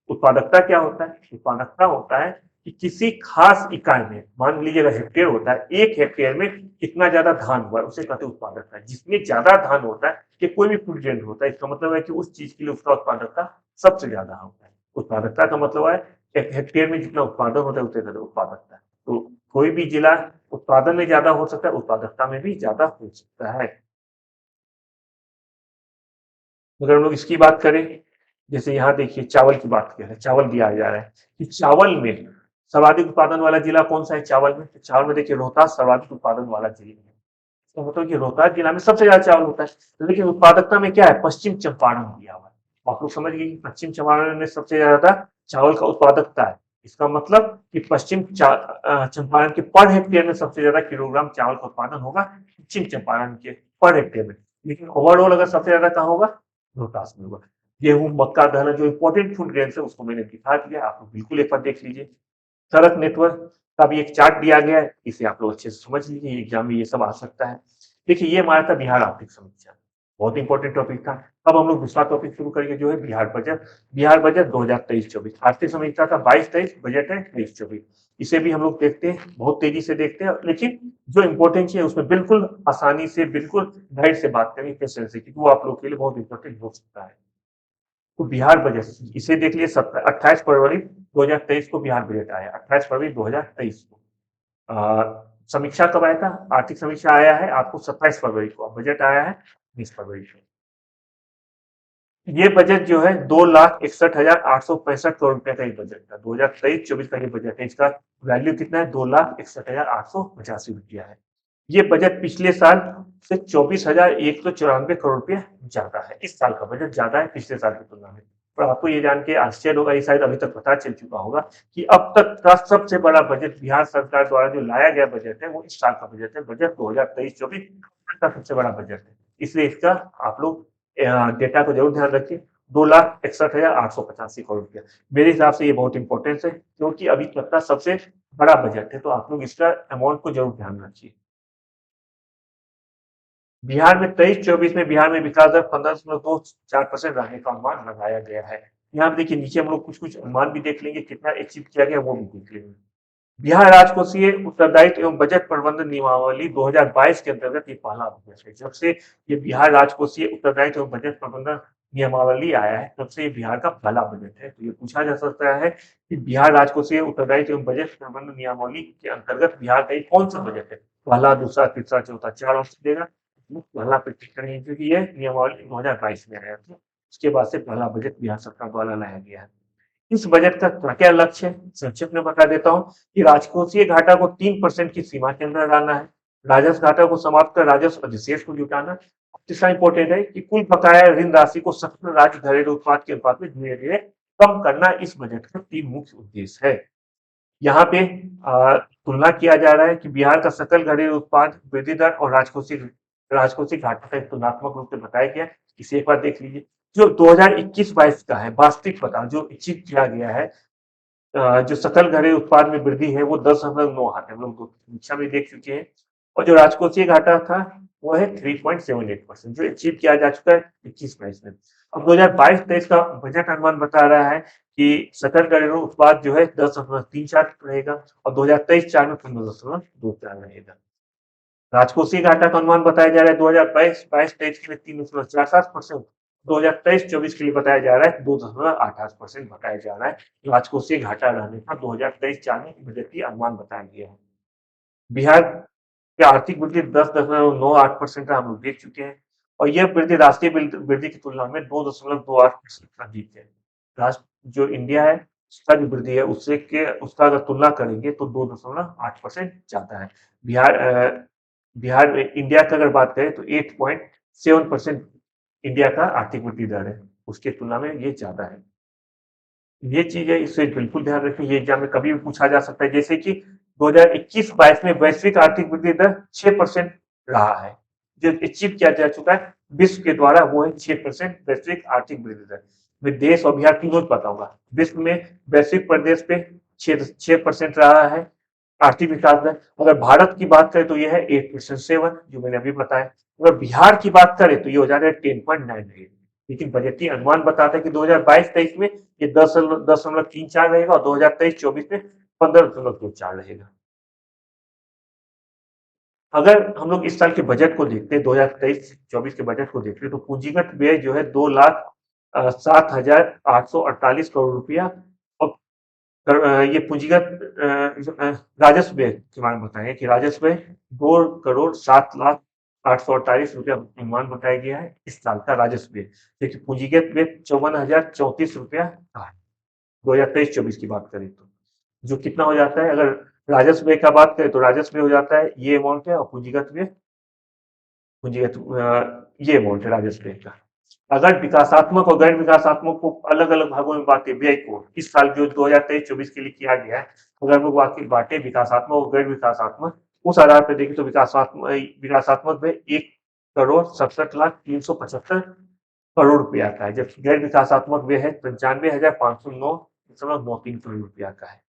उत्पादकता क्या होता है? उत्पादकता होता है कि किसी खास इकाई में, मान लीजिए हेक्टेयर होता है, एक हेक्टेयर में कितना ज्यादा धान हुआ है उसे कहते हैं उत्पादकता। जिसमें ज्यादा धान होता है कि कोई भी फूड ग्रेन होता है, इसका मतलब है कि उस चीज के लिए उसका उत्पादकता सबसे ज्यादा होता है। उत्पादकता का मतलब है एक हेक्टेयर में जितना उत्पादन होता है उसे कहते हैं उत्पादकता। तो कोई भी जिला उत्पादन में ज्यादा हो सकता है, उत्पादकता में भी ज्यादा हो सकता है। अगर हम लोग इसकी बात करें, जैसे यहाँ देखिए चावल की बात करें, चावल दिया जा रहा है कि चावल में सर्वाधिक उत्पादन वाला जिला कौन सा है चावल में? तो चावल में देखिए रोहतास सर्वाधिक उत्पादन वाला जिला है। इसका मतलब कि रोहतास जिला में सबसे ज्यादा चावल होता है। लेकिन उत्पादकता में क्या है? पश्चिम चंपारण दिया हुआ है। आप लोग समझ गए कि पश्चिम चंपारण में सबसे ज्यादा चावल का उत्पादकता है। इसका मतलब कि पश्चिम चंपारण के पर हेक्टेयर में सबसे ज्यादा किलोग्राम चावल का उत्पादन होगा पश्चिम चंपारण के पर हेक्टेयर में। लेकिन ओवरऑल अगर सबसे ज्यादा कहाँ होगा? रोहतास में होगा। गेहूं, मक्का, दलहन जो इंपॉर्टेंट फूड ग्रेन्स है उसको मैंने दिखा दिया, आप लोग बिल्कुल एक बार देख लीजिए। सड़क नेटवर्क का भी एक चार्ट दिया गया है, इसे आप लोग अच्छे से समझ लीजिए, एग्जाम में ये सब आ सकता है। देखिए ये हमारा था बिहार आर्थिक समीक्षा, बहुत इंपॉर्टेंट टॉपिक था। अब हम लोग दूसरा टॉपिक शुरू करेंगे जो है बिहार बजट। बिहार बजट 2023-24 आर्थिक समीक्षा था 22-23, बजट है 23-24। इसे भी हम लोग देखते हैं, बहुत तेजी से देखते हैं, लेकिन जो इंपॉर्टेंट है उसमें बिल्कुल आसानी से, बिल्कुल धैर्य से बात करेंगे पेशेंस से, क्योंकि वो आप लोग के लिए बहुत इंपॉर्टेंट हो सकता है। तो बिहार बजट इसे देख लिए 28 फरवरी 2023 को बिहार बजट आया, 28 फरवरी 2023 को। समीक्षा कब आया था? आर्थिक समीक्षा आया है आपको 27 फरवरी को, बजट आया है 20 फरवरी को। ये बजट जो है 2,61,865 करोड़ रुपए का एक बजट था। 2023-24 का ये बजट है, इसका वैल्यू कितना है? 2,61,885 रुपया है। ये बजट पिछले साल से 24,194 करोड़ रुपया ज्यादा है। इस साल का बजट ज्यादा है पिछले साल की तुलना में। और आपको ये जान के आश्चर्य होगा, ये शायद अभी तक पता चल चुका होगा कि अब तक का सबसे बड़ा बजट बिहार सरकार द्वारा जो लाया गया बजट है वो इस साल का बजट है। बजट 2023-24 का सबसे बड़ा बजट है, इसलिए इसका आप लोग डेटा को जरूर ध्यान रखिए। 2,61,885 करोड़ रुपया मेरे हिसाब से ये बहुत इंपॉर्टेंट है, क्योंकि अभी तक का सबसे बड़ा बजट है, तो आप लोग इसका अमाउंट को जरूर ध्यान रखिए। बिहार में 23-24 में बिहार में विकास दर 15.24% रहने का अनुमान लगाया गया है। यहाँ पे देखिए नीचे हम लोग कुछ कुछ अनुमान भी देख लेंगे, कितना अचीव किया गया वो भी देख लेंगे। बिहार राजकोषीय उत्तरदायित्व एवं बजट प्रबंधन नियमावली 2022 के अंतर्गत ये पहला बजट है। जब से ये बिहार राजकोषीय उत्तरदायित्व एवं बजट प्रबंधन नियमावली आया है तब से ये बिहार का पहला बजट है। तो ये पूछा जा सकता है कि बिहार राजकोषीय उत्तरदायित्व एवं बजट प्रबंधन नियमावली के अंतर्गत बिहार का ये कौन सा बजट है? पहला, दूसरा, तीसरा, चौथा, 4 ऑप्शन देगा। पहला पे टिक करेंगे क्योंकि ये नियमावली 2022 में आया था। उसके बाद से पहला बजट बिहार सरकार द्वारा लाया गया है। इस बजट का क्या लक्ष्य है? संक्षिप्त में बता देता हूँ कि राजकोषीय घाटा को 3% की सीमा के अंदर लाना है, राजस्व घाटा को समाप्त कर राजस्व अधिशेष को जुटाना। तीसरा इंपॉर्टेंट है कि कुल बकाया ऋण राशि को सकल राज्य घरेलू उत्पाद के अनुपात में धीरे धीरे कम करना इस बजट का 3 मुख्य उद्देश्य है। यहाँ पे तुलना किया जा रहा है कि बिहार का सकल घरेलू उत्पाद वृद्धि दर और राजकोषीय घाटे का तुलनात्मक रूप से बताया गया। इसे एक बार देख लीजिए। जो 2021-22 का है, वास्तविक बताओ जो अचीव किया गया है, जो सकल घरेलू उत्पाद में वृद्धि है वो 10.9 है, हम लोग समीक्षा में देख चुके हैं। और जो राजकोषीय घाटा था वो है 3.78%, जो अचीव किया जा चुका है 21-22 में। अब 2022-23 का बजट अनुमान बता रहा है कि सकल घरेलू उत्पाद जो है 10.34 रहेगा और 2023-24 में 15.24 रहेगा। राजकोषीय घाटा का अनुमान बताया जा रहा है 2022-23 के लिए 3.47%, 2023-24 के लिए बताया जा रहा है 2.88% बताया जा रहा है राजकोषीय घाटा रहने का 2023-24 में बजटीय अनुमान बताया गया है। बिहार की आर्थिक वृद्धि 10.98% हम लोग देख चुके हैं और यह वृद्धि राष्ट्रीय वृद्धि की तुलना में 2.28% अधिक है। राष्ट्र जो इंडिया है उसका जो वृद्धि है उससे के उसका अगर तुलना करेंगे तो 2.8% ज्यादा है। बिहार में इंडिया का अगर बात करें तो 8.7% इंडिया का आर्थिक वृद्धि दर है, उसके तुलना में ये ज्यादा है। ये चीजें इसे बिल्कुल ध्यान रखें, ये एग्जाम में कभी भी पूछा जा सकता है। जैसे कि 2021-22 में वैश्विक आर्थिक वृद्धि दर 6% रहा है, जो अचीव किया जा चुका है विश्व के द्वारा, वो है 6% वैश्विक आर्थिक वृद्धि दर। मैं देश और बिहार तीनों बताऊंगा। विश्व में वैश्विक प्रदेश पे 6% रहा है आर्थिक विकास दर। अगर भारत की बात करें तो यह है 8.7, जो मैंने अभी बताया। अगर बिहार की बात करें तो ये हो जाता है 10.98। लेकिन बजटीय अनुमान बताता है कि 2022-23 में ये 10.34 रहेगा और 2023-24 में 15.24 रहेगा। अगर हम लोग इस साल के बजट को देखते हैं, 2023-24 के बजट को देखते हैं, तो पूंजीगत व्यय जो है 2,07,848 करोड़ रुपया और ये पूंजीगत राजस्व व्यय के बारे में बताएंगे कि राजस्व व्यय 2,07,848 रुपया अनुमान बताया गया है इस साल का राजस्व व्यय। देखिए पूंजीगत व्यय 54,034 रुपया का है 2023-24 की बात करें तो, जो कितना हो जाता है, अगर राजस्व व्यय का बात करें तो राजस्व व्यय हो जाता है ये अमाउंट है और पूंजीगत व्यय ये अमाउंट है राजस्व व्यय का। अगर विकासात्मक और गैर विकासात्मक को अलग अलग भागों में बांटे व्यय को, इस साल जो 2023-24 के लिए किया गया है, अगर हम लोग वाकई बांटे विकासात्मक और गैर विकासात्मक, उस आधार पर देखें तो विकासात्मक व्यय 1,67,375 करोड़ रुपया का है, जबकि गैर विकासात्मक व्यय है 95,509.93 करोड़ रुपया का है।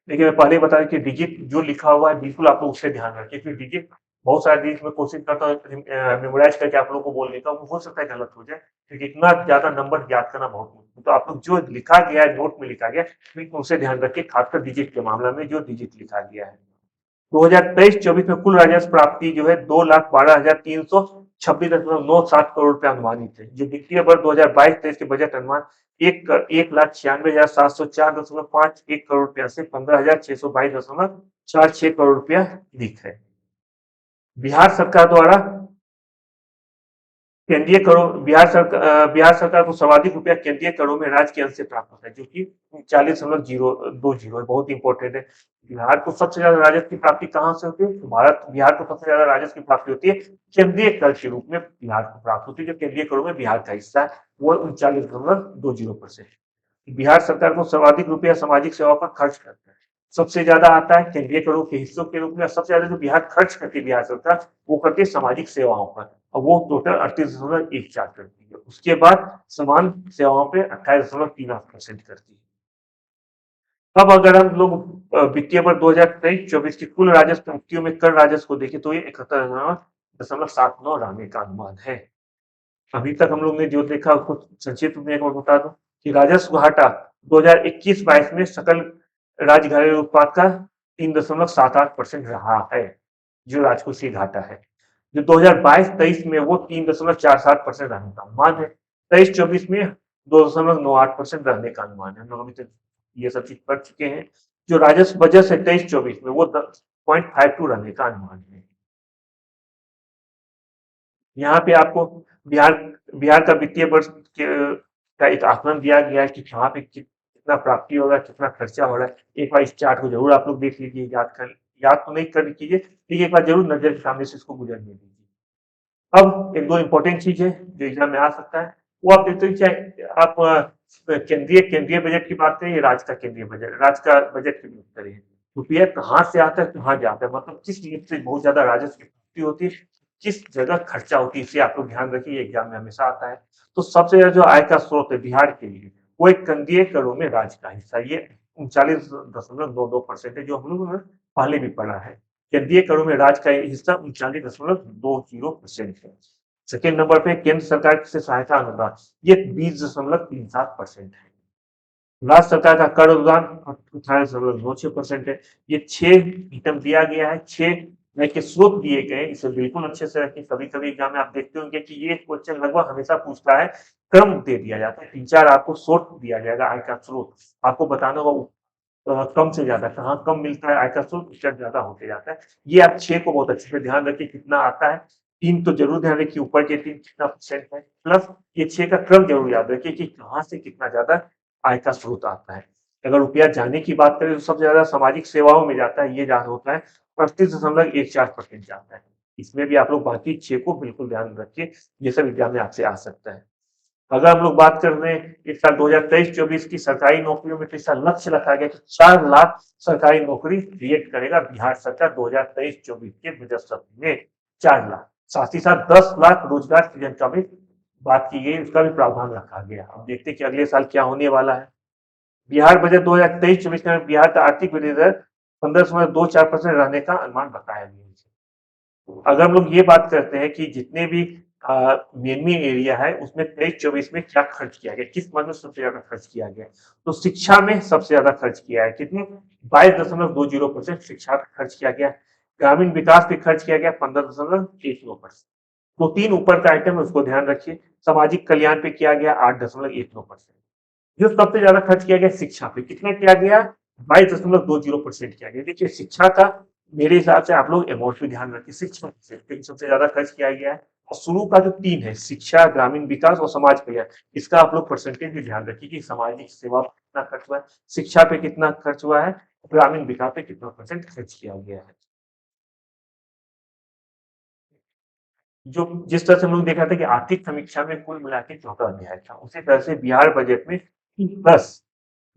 देखिए मैं पहले ही बता कि डिजिट जो लिखा हुआ है बिल्कुल आप लोग उसे ध्यान रखें, क्योंकि डिजिट बहुत सारे डिजिट में कोशिश करता हूँ मेमोराइज करके आप लोगों को बोलने का, वो हो सकता है गलत हो जाए, क्योंकि इतना ज्यादा नंबर याद करना बहुत मुश्किल। तो आप लोग जो लिखा गया है नोट में लिखा गया है उसे ध्यान रखिए, खासकर डिजिट के मामला में जो डिजिट लिखा गया है। 2023-24 में कुल राजस्व प्राप्ति जो है 2,12,326.97 करोड़ रुपया अनुमानित है, जो वित्तीय वर्ष 2022-23 के बजट अनुमान 1,96,704.51 करोड़ रुपया से 15,622.46 करोड़ रुपया अधिक है। बिहार सरकार द्वारा केंद्रीय करों बिहार सरकार को सर्वाधिक रुपया केंद्रीय करों में राज्य के अंश से प्राप्त होता है, जो कि 40.020 है, बहुत इंपॉर्टेंट है। बिहार को सबसे ज्यादा राजस्व की प्राप्ति कहां से होती है, तो बिहार को सबसे ज्यादा राजस्व की प्राप्ति होती है केंद्रीय कर के रूप में बिहार को प्राप्त होती है, जो केंद्रीय करों में बिहार का हिस्सा है वो 39.20%। बिहार सरकार को सर्वाधिक रुपया सामाजिक सेवा पर खर्च करता है, सबसे ज्यादा आता है केंद्रीय करों के हिस्सों के रूप में, सबसे ज्यादा जो बिहार खर्च करती है बिहार सरकार वो करती है सामाजिक सेवाओं पर, और वो टोटल 38.14 करती है। उसके बाद समान सेवाओं पे 28.38% करती है। अब अगर हम लोग वित्तीय वर्ष 2023-24 की कुल राजस्व प्राप्तियों में कर राजस्व को देखें तो ये 71.79 रहने का अनुमान है। अभी तक हम लोग ने जो देखा उसको संक्षिप्त में एक बार बता दूं कि राजस्व घाटा 2021-22 में सकल राज्य घरेलू उत्पाद का 3.78% रहा है, जो राजकोषीय घाटा है। जो 2022-23 में वो 3.47% रहने का अनुमान है। 23-24 में 2.98% रहने का अनुमान है। हम लोग अभी तक ये सब चीज पढ़ चुके हैं। जो राजस्व बजट है 23-24 में वो 10.52 रहने का अनुमान है। यहाँ पे आपको बिहार बिहार का वित्तीय वर्ष का एक आकलन दिया गया है कि कहाँ पे कितना प्राप्ति होगा, कितना खर्चा हो रहा है। एक बार इस चार्ट को जरूर आप लोग देख लीजिए, याद तो नहीं कर कीजिए, लेकिन एक बार जरूर नजर के सामने से इसको गुजरने दीजिए। अब एक दो इंपॉर्टेंट चीज है जो एग्जाम में आ सकता है, वो आप देखते हैं, चाहे आप केंद्रीय बजट की बात करें, राज्य का केंद्रीय बजट, राज्य का बजट की बात करें, रुपया कहाँ से आता है, कहाँ जाता है, मतलब किस नीति से बहुत ज्यादा राजस्व की प्राप्ति होती है, किस जगह खर्चा होती है, इसे आप लोग ध्यान रखिए, एग्जाम में हमेशा आता है। तो सबसे ज्यादा जो आय का स्रोत है बिहार के लिए, वो एक केंद्रीय करों में राज्य का हिस्सा, ये 39.22% है, जो हम लोगों ने पहले भी पढ़ा है। केंद्रीय करों में राज्य का हिस्सा 39.20% है। सेकेंड नंबर पे केंद्र सरकार से सहायता अनुदान, ये 20.37% है। राज्य सरकार का कर अनुदान 18.96% है। ये 6 आइटम दिया गया है, 6 नए के स्रोत दिए गए, इसे बिल्कुल अच्छे से रखें। कभी कभी एग्जाम में आप देखते होंगे कि ये क्वेश्चन लगभग हमेशा पूछता है, क्रम दे दिया जाता है, 3-4 आपको स्रोत दिया जाएगा आय का स्रोत, आपको बताना होगा कम से ज्यादा कहाँ कम मिलता है आय का स्रोत, उससे ज्यादा होते जाता है। ये आप 6 को बहुत अच्छे से ध्यान रखिए कितना आता है। 3 तो जरूर ध्यान रखिए, ऊपर के 3 कितना परसेंट है, प्लस ये 6 का क्रम जरूर याद रखिए कि कहाँ से कितना ज्यादा आय का स्रोत आता है। अगर रुपया जाने की बात करें तो सबसे ज्यादा सामाजिक सेवाओं में जाता है, ये याद होता है, 35.14% जाता है। इसमें भी आप लोग बाकी 6 को बिल्कुल ध्यान रखिए, ये सब एग्जाम में आपसे आ सकता है। अगर हम लोग बात कर रहे हैं इस साल 2023-24 की सरकारी नौकरियों में, तो इस साल लक्ष्य रखा गया कि 4 लाख सरकारी नौकरी क्रिएट करेगा बिहार सरकार 2023-24 के बजट सत्र में, 4 लाख। साथ ही साथ 10 लाख रोजगार सृजन का भी बात की गई, उसका भी प्रावधान रखा गया। अब देखते हैं कि अगले साल क्या होने वाला है। बिहार बजट 2023-24 में बिहार का आर्थिक वृद्धि दर 15.24% रहने का अनुमान बताया गया है। अगर हम लोग ये बात करते हैं कि जितने भी मेन मेन एरिया है उसमें 23-24 में क्या खर्च किया गया, किस मद में सबसे ज्यादा खर्च किया गया, तो शिक्षा में सबसे ज्यादा खर्च किया है, कितने 22.20% शिक्षा पे खर्च किया गया। ग्रामीण विकास पे खर्च किया गया 15.19%। तो 3 ऊपर का आइटम है उसको ध्यान रखिए। सामाजिक कल्याण पे किया गया 8.19%। जो सबसे ज्यादा खर्च किया गया शिक्षा पे, कितना किया गया 22.20% किया गया। देखिए शिक्षा का मेरे हिसाब से आप लोग अमाउंट भी ध्यान रखिए, शिक्षा पे सबसे ज्यादा खर्च किया गया है। और शुरू का जो 3 है, शिक्षा, ग्रामीण विकास और समाज कल्याण, इसका आप लोग परसेंटेज भी ध्यान रखिए कि सामाजिक सेवा पे कितना खर्च हुआ है, शिक्षा पे कितना खर्च हुआ है, ग्रामीण विकास पे कितना परसेंट खर्च किया गया है। जो जिस तरह से हम लोग देखा था कि आर्थिक समीक्षा में कुल मिला के 14 अध्याय था, उसी तरह से बिहार बजट में 10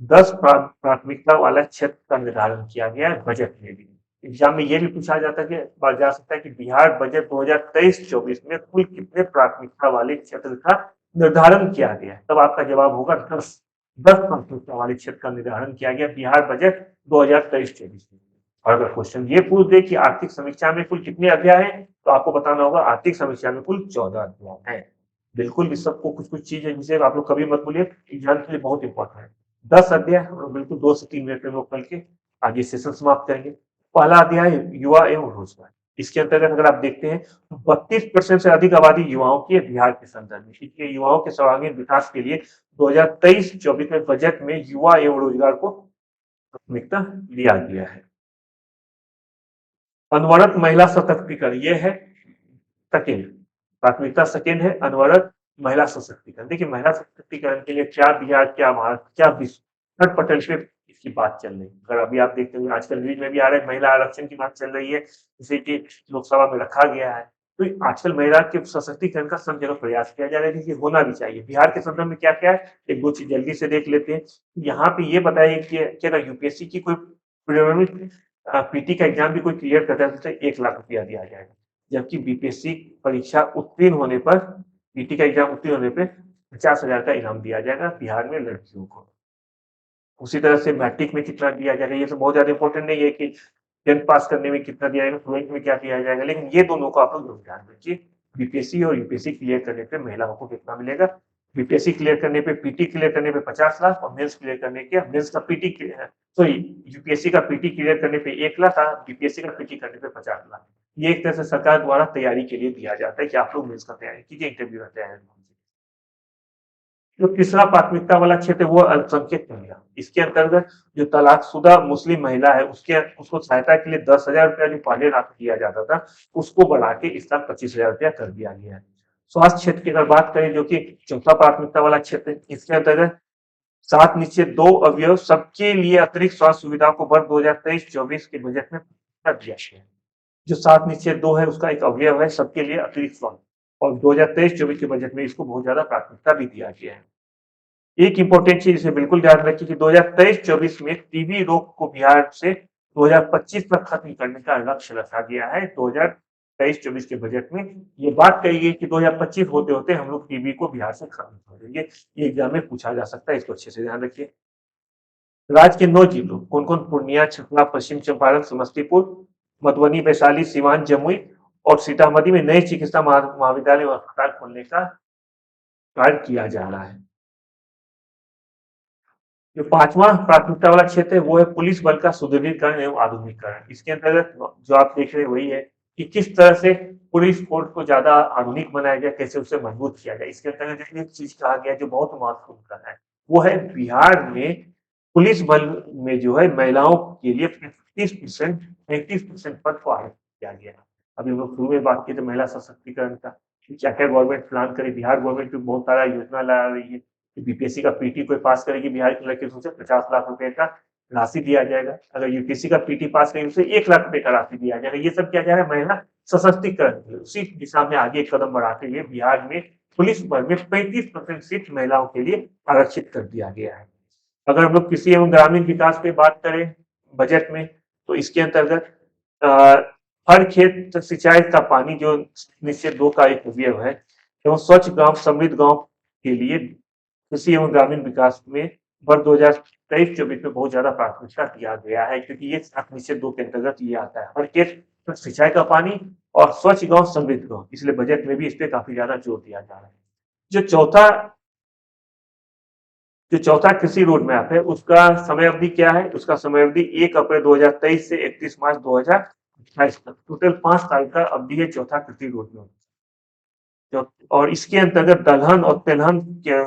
10 प्राथमिकता वाला क्षेत्र का निर्धारण किया गया है बजट में भी। एग्जाम में ये भी पूछा जाता है कि जा सकता है कि बिहार बजट 2023-24 में कुल कितने प्राथमिकता वाले क्षेत्र का निर्धारण किया गया है, तब आपका जवाब होगा 10 प्राथमिकता वाले क्षेत्र का निर्धारण किया गया बिहार बजट 2023-24 में। और अगर क्वेश्चन ये पूछ दे कि आर्थिक समीक्षा में कुल कितने अध्याय हैं, तो आपको बताना होगा आर्थिक समीक्षा में कुल 14 अध्याय हैं। बिल्कुल भी सबको कुछ कुछ चीज है जिसे आप लोग कभी मत बोलिए, एग्जाम के लिए बहुत इंपॉर्टेंट है। 10 अध्याय हम लोग बिल्कुल 2 से 3 मिनट में लोग कल के आगे सेशन समाप्त करेंगे। पहला अध्याय युवा एवं रोजगार। इसके अंतर्गत अगर आप देखते हैं तो 32% से अधिक आबादी युवाओं की है बिहार के संदर्भ में, इसलिए युवाओं के सर्वांगीण विकास के लिए 2023-24 में बजट में युवा एवं रोजगार को प्राथमिकता दिया गया है। अनवरत महिला सशक्तिकरण, ये है सेकेंड प्राथमिकता, सेकेंड है अनवरत महिला सशक्तिकरण। देखिए महिला सशक्तिकरण के लिए क्या बिहार, क्या भारत, क्या विश्व हर पटल पे इसकी बात चल रही है। अगर अभी आप देखते होंगे आजकल न्यूज में भी आ रहा है, महिला आरक्षण की बात चल रही है, जिसे कि लोकसभा में रखा गया है। तो आजकल महिला के सशक्तिकरण का सब जगह प्रयास किया जा रहा है, देखिए होना भी चाहिए। बिहार के संदर्भ में क्या क्या है, एक दो चीज जल्दी से देख लेते हैं। यहाँ पे ये बताइए कि अगर यूपीएससी की कोई पीटी का एग्जाम भी कोई क्लियर करता है तो उसे 1 लाख रुपया दिया जाएगा, जबकि बीपीएससी परीक्षा उत्तीर्ण होने पर, पीटी का एग्जाम उत्तीर्ण होने पे 50,000 का इनाम दिया जाएगा बिहार में लड़कियों को। उसी तरह से मैट्रिक में कितना दिया जाएगा, ये तो बहुत ज्यादा इंपॉर्टेंट नहीं है कि 10th पास करने में कितना दिया जाएगा, 12th में क्या दिया जाएगा, लेकिन ये दोनों को आप लोग ध्यान रखिए। बीपीएससी और यूपीएससी क्लियर करने पे महिलाओं को कितना मिलेगा, बीपीएससी क्लियर करने पे, पीटी क्लियर करने पे 50 लाख, और मेंस क्लियर करने के, मेंस का पीटी सॉरी यूपीएससी का पीटी क्लियर करने पे 1 लाख, बीपीएससी का पीटी करने पे 50 लाख। ये एक तरह से सरकार द्वारा तैयारी के लिए दिया जाता है कि आप लोग मेंस का तैयारी कीजिए, इंटरव्यू का तैयारी कीजिए। जो तीसरा प्राथमिकता वाला क्षेत्र है वो अल्पसंख्यक महिला, इसके अंतर्गत जो तलाकशुदा मुस्लिम महिला है उसके उसको सहायता के लिए 10,000 रुपया जो पहले राशि दिया जाता था, उसको बढ़ा के इस साल 25,000 रुपया कर दिया गया है। स्वास्थ्य क्षेत्र की अगर बात करें जो कि चौथा प्राथमिकता वाला क्षेत्र है, इसके अंतर्गत 7 निश्चित 2 अवयव सबके लिए अतिरिक्त स्वास्थ्य सुविधाओं को वर्ष 2023-24 के बजट में कर दिया गया है। जो 7 निश्चित 2 है उसका एक अवयव है सबके लिए अतिरिक्त स्वास्थ्य, और 2023-24 के बजट में इसको बहुत ज्यादा प्राथमिकता भी दिया गया है। एक इंपॉर्टेंट चीज इसे बिल्कुल ध्यान रखिए कि 2023-24 में टीबी रोग को बिहार से 2025 तक खत्म करने का लक्ष्य रखा गया है। 23-24 के बजट में ये बात कही गई कि 2025 होते-होते हम लोग टीबी को बिहार से खत्म कर देंगे। ये एग्ज़ाम में पूछा जा सकता है, इसको अच्छे से ध्यान रखिए। राज्य के 9 जिलों कौन-कौन? पूर्णिया, छतरा, पश्चिम चंपारण, समस्तीपुर, मधुबनी, वैशाली, सीवान, जमुई और सीतामढ़ी में नए चिकित्सा महाविद्यालय और अस्पताल खोलने का कार्य किया जा रहा है। जो 5वां प्राथमिकता वाला क्षेत्र है वो है पुलिस बल का सुदृढ़ीकरण एवं आधुनिकीकरण। इसके अंतर्गत जो आप देख रहे हैं वही है कि किस तरह से पुलिस फोर्स को ज्यादा आधुनिक बनाया जाए, कैसे उसे मजबूत किया जाए। इसके अंतर्गत एक चीज कहा गया जो बहुत महत्वपूर्ण है, वो है बिहार में पुलिस बल में जो है महिलाओं के लिए 35% पद को आरक्षित किया गया है। अभी हम लोग शुरू में बात की तो महिला सशक्तिकरण का, क्या क्या गवर्नमेंट प्लान करे। बिहार गवर्नमेंट भी बहुत सारा योजना ला रही है। बीपीएससी का पीटी कोई पास करेगी बिहार की लड़की सोचे 50 लाख रुपए का राशि दिया जाएगा। अगर यूपीएससी का पीटी पास करेगी उसे 1 लाख रुपए का राशि दिया जाएगा। ये सब किया जा रहा है महिला सशक्तिकरण। उसी दिशा में आगे एक कदम बढ़ाते हुए बिहार में पुलिस बल में 35% सीट महिलाओं के लिए आरक्षित कर दिया गया है। अगर हम लोग कृषि एवं ग्रामीण विकास पे बात करें बजट में, तो इसके अंतर्गत हर खेत सिंचाई का पानी जो निश्चित 2 का एक अवयव है एवं स्वच्छ गांव समृद्ध गांव के लिए कृषि एवं ग्रामीण विकास में वर्ष 2023-24 में बहुत ज्यादा प्राथमिकता दिया गया है, क्योंकि ये निश्चित 2 के अंतर्गत ये आता है, हर खेत सिंचाई का पानी और स्वच्छ गांव समृद्ध गांव। इसलिए बजट में भी इस पे काफी ज्यादा जोर दिया जा रहा है। जो चौथा जो चौथा कृषि रोड मैप है उसका समय अवधि क्या है? उसका समय अवधि 1 अप्रैल 2023 से 31 मार्च 2028 तक, टोटल 5 साल का अवधि है चौथा कृषि रोड मैप। और इसके अंतर्गत दलहन और तेलहन के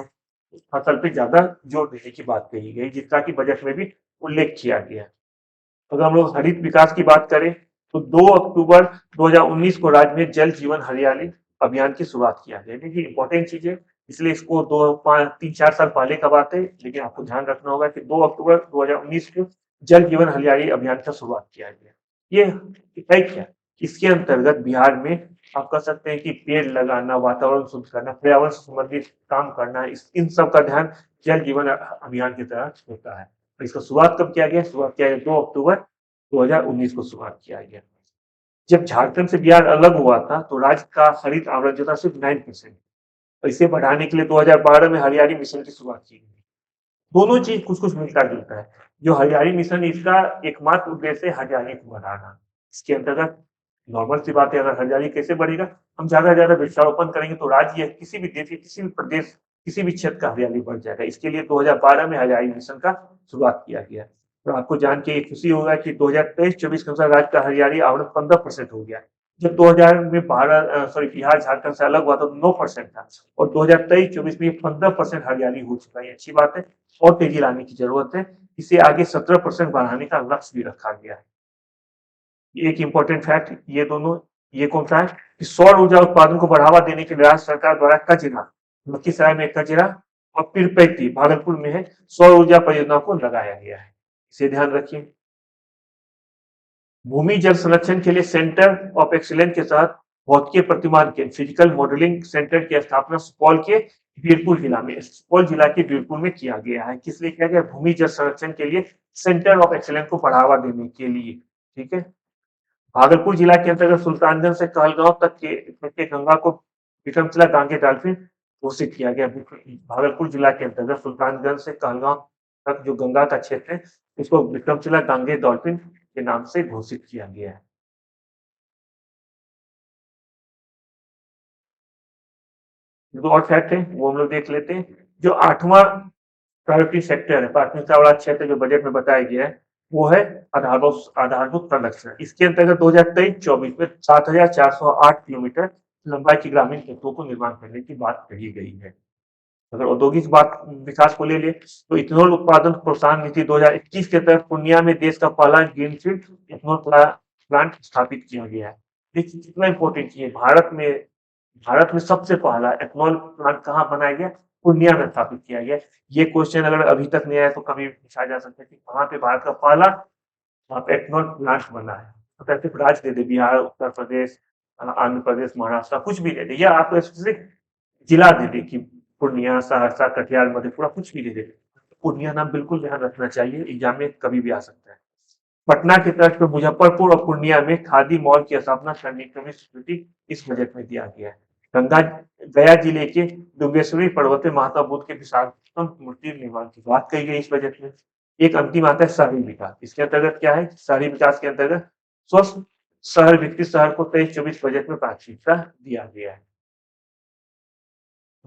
फसल पे ज्यादा जोर देने की बात कही गई, जिसका कि बजट में भी उल्लेख किया गया। अगर हम लोग हरित विकास की बात करें तो 2 अक्टूबर 2019 को राज्य में जल जीवन हरियाली अभियान की शुरुआत किया गया। देखिए इंपॉर्टेंट चीज है, इसलिए इसको 3-4 साल पहले का बात है, लेकिन आपको ध्यान रखना होगा कि 2 अक्टूबर 2019 को जल जीवन हरियाली अभियान का शुरुआत किया गया। ये है क्या? इसके अंतर्गत बिहार में आप कह सकते हैं कि पेड़ लगाना, वातावरण शुद्ध करना, पर्यावरण से संबंधित काम करना, इन सब का ध्यान जल जीवन अभियान की तरह होता है। तो इसका शुरुआत कब किया गया? शुरुआत किया गया 2 अक्टूबर 2019 को शुरुआत किया गया। जब झारखंड से बिहार अलग हुआ था तो राज्य का हरित आवरण जो था सिर्फ 9%। और इसे बढ़ाने के लिए 2012 में हरियाली मिशन की शुरुआत की गई। दोनों चीज कुछ कुछ मिलता जुलता है। जो हरियाली मिशन इसका एकमात्र उद्देश्य है हरियाली को बढ़ाना। इसके अंतर्गत नॉर्मल सी बात है, अगर हरियाली कैसे बढ़ेगा? हम ज्यादा से ज्यादा वृक्षारोपण करेंगे तो राज्य या किसी भी देश, किसी भी प्रदेश, किसी भी क्षेत्र का हरियाली बढ़ जाएगा। इसके लिए 2012 में हरियाली मिशन का शुरुआत किया गया। तो आपको जान के खुशी होगा कि 2023-24 के अनुसार राज्य का हरियाली आवरण 15% हो गया। जब 2000 में बिहार झारखंड से अलग हुआ तो 9% था, और 2023-24 में 15% हरियाली हो चुका है। अच्छी बात है, और तेजी लाने की जरूरत है। इसे आगे 17% बढ़ाने का लक्ष्य भी रखा गया है। एक इंपॉर्टेंट फैक्ट ये दोनों, ये कौन सा है कि सौर ऊर्जा उत्पादन को बढ़ावा देने के लिए राज्य सरकार द्वारा कचरा, लखीसराय में कचरा और पीरपैती भागलपुर में है सौर ऊर्जा परियोजना को लगाया गया है। इसे ध्यान रखिए। भूमि जल संरक्षण के लिए सेंटर ऑफ एक्सीलेंस के साथ भौतिकीय प्रतिमान के फिजिकल मॉडलिंग सेंटर की स्थापना सुपौल के वीरपुर जिला में, सुपौल जिला के वीरपुर में किया गया है। किस लिए किया गया? भूमि जल संरक्षण के लिए सेंटर ऑफ एक्सीलेंस को बढ़ावा देने के लिए। ठीक है। भागलपुर जिला के अंतर्गत सुल्तानगंज से कहलगांव तक के गंगा को विक्रमशिला गांगे डॉल्फिन घोषित किया गया। भागलपुर जिला के अंतर्गत सुल्तानगंज से कहलगांव तक जो गंगा का क्षेत्र है उसको विक्रमशिला गांगे डॉल्फिन के नाम से घोषित किया गया है। दो और फैक्ट है वो हम लोग देख लेते हैं। जो 8वां प्रायोरिटी सेक्टर है, प्राथमिकता वाला क्षेत्र जो बजट में बताया गया है, वो है आधारभूत संरचना। इसके अंतर्गत 2023-24 में 7,408 किलोमीटर लंबाई की ग्रामीण सड़कों को निर्माण करने की बात कही गई है। अगर औद्योगिक बात विकास को ले ले तो इथेनॉल उत्पादन प्रोत्साहन नीति 2021 के तहत पूर्णिया में देश का पहला ग्रीनफील्ड इथेनॉल प्लांट स्थापित किया गया है। देखिए कितना इंपॉर्टेंट है, भारत में सबसे पहला एथेनॉल प्लांट कहाँ बनाया गया? पूर्णिया में स्थापित किया गया। ये क्वेश्चन अगर अभी तक नहीं आया तो कभी पूछा जा सकता है कि कहाँ पे भारत का पहला एथेनॉल प्लांट बना है। तो ऐसे राज्य दे दे, बिहार, उत्तर प्रदेश, आंध्र प्रदेश, महाराष्ट्र, कुछ भी दे दे, या आपको स्पेसिफिक जिला दे दे कि पूर्णिया, सहरसा, कटिहार, मधेपुरा, कुछ भी दे दे। पूर्णिया नाम बिल्कुल ध्यान रखना चाहिए, एग्जाम में कभी भी आ सकता है। पटना की तर्ज पर मुजफ्फरपुर और पूर्णिया में खादी मॉल की स्थापना करने की भी स्वीकृति इस बजट में दिया गया है। गंगा गया जिले के दुर्गेश्वरी पर्वत में महात्मा बुद्ध के विशालतम मूर्ति निर्माण की बात कही गई इस बजट में। एक अंतिम आता है शहरी विकास। इसके अंतर्गत क्या है, शहरी विकास के अंतर्गत स्वस्थ शहर विकसित शहर को 23-24 बजट में प्राथमिकता दिया गया है।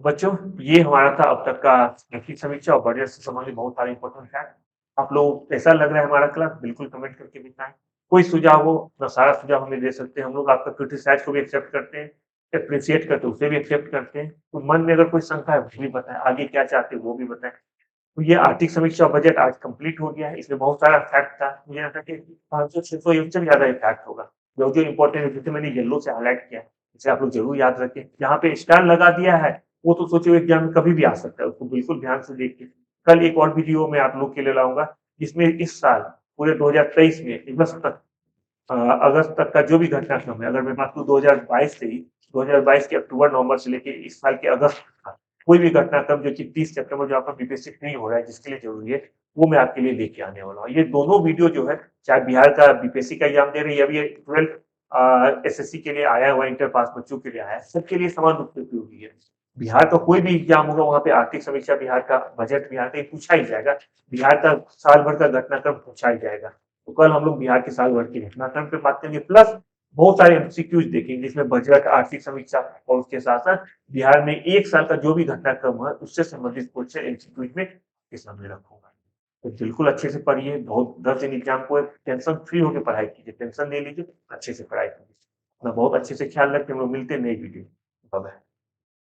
बच्चों, ये हमारा था अब तक का आर्थिक समीक्षा और बजट से संबंधित बहुत सारे इंपॉर्टेंट फैक्ट। आप लोगों को कैसा लग रहा है हमारा क्लास, बिल्कुल कमेंट करके बताएं। कोई सुझाव हो, अपना सारा सुझाव हमें दे सकते हैं। हम लोग आपका क्रिटिसाइज को भी एक्सेप्ट करते हैं, अप्रिशिएट करते हैं उसे भी एक्सेप्ट करते हैं। तो मन में अगर कोई शंका है वो भी बताएं, आगे क्या चाहते हैं वो भी बताएं। तो ये आर्थिक समीक्षा और बजट आज कंप्लीट हो गया है। इसमें बहुत सारा फैक्ट था, मुझे लगता है कि 500-600 से ज्यादा फैक्ट होगा। जो जो इंपॉर्टेंट है जैसे मैंने येलो से हाईलाइट किया है, इसे आप लोग जरूर याद रखें। यहाँ पे स्टार लगा दिया है, वो तो सोचिए एग्जाम में कभी भी आ सकता है, उसको बिल्कुल ध्यान से देखिए। कल एक और वीडियो मैं आप लोग के लिए लाऊंगा जिसमें इस साल पूरे 2023 में अगस्त तक का जो भी घटनाक्रम है, अगर मैं बात करूँ 2022 से ही, 2022 के अक्टूबर नवंबर से लेके इस साल के अगस्त तक का कोई भी घटनाक्रम जो कि 30 सितंबर जो आपका बीपीएससी नहीं हो रहा है जिसके लिए जरूरी है, वो मैं आपके लिए लेके आने वाला हूँ। ये दोनों वीडियो जो है, चाहे बिहार का बीपीएससी का एग्जाम दे रही है, अभी 12 एसएससी के लिए आया हुआ, इंटर पास बच्चों के लिए आया है, सबके लिए समान रूप से उपयोगी है। बिहार का कोई भी एग्जाम होगा वहां पे आर्थिक समीक्षा बिहार का, बजट बिहार का पूछा ही जाएगा। बिहार का साल भर का घटनाक्रम पूछा ही जाएगा। तो कल हम लोग बिहार के साल भर के घटनाक्रम पे बात करेंगे, प्लस बहुत सारे एमसीक्यूज देखेंगे जिसमें बजट, आर्थिक समीक्षा और उसके साथ साथ बिहार में एक साल का जो भी घटनाक्रम है उससे संबंधित क्वेश्चन एमसीक्यूज में आपके सामने रखूंगा। तो बिल्कुल अच्छे से पढ़िए, बहुत 10 दिन एग्जाम को टेंशन फ्री होकर पढ़ाई कीजिए, टेंशन ले लीजिए, अच्छे से पढ़ाई कीजिए। अपना बहुत अच्छे से ख्याल रखते हैं। हम लोग मिलते हैं नई वीडियो। Bye bye.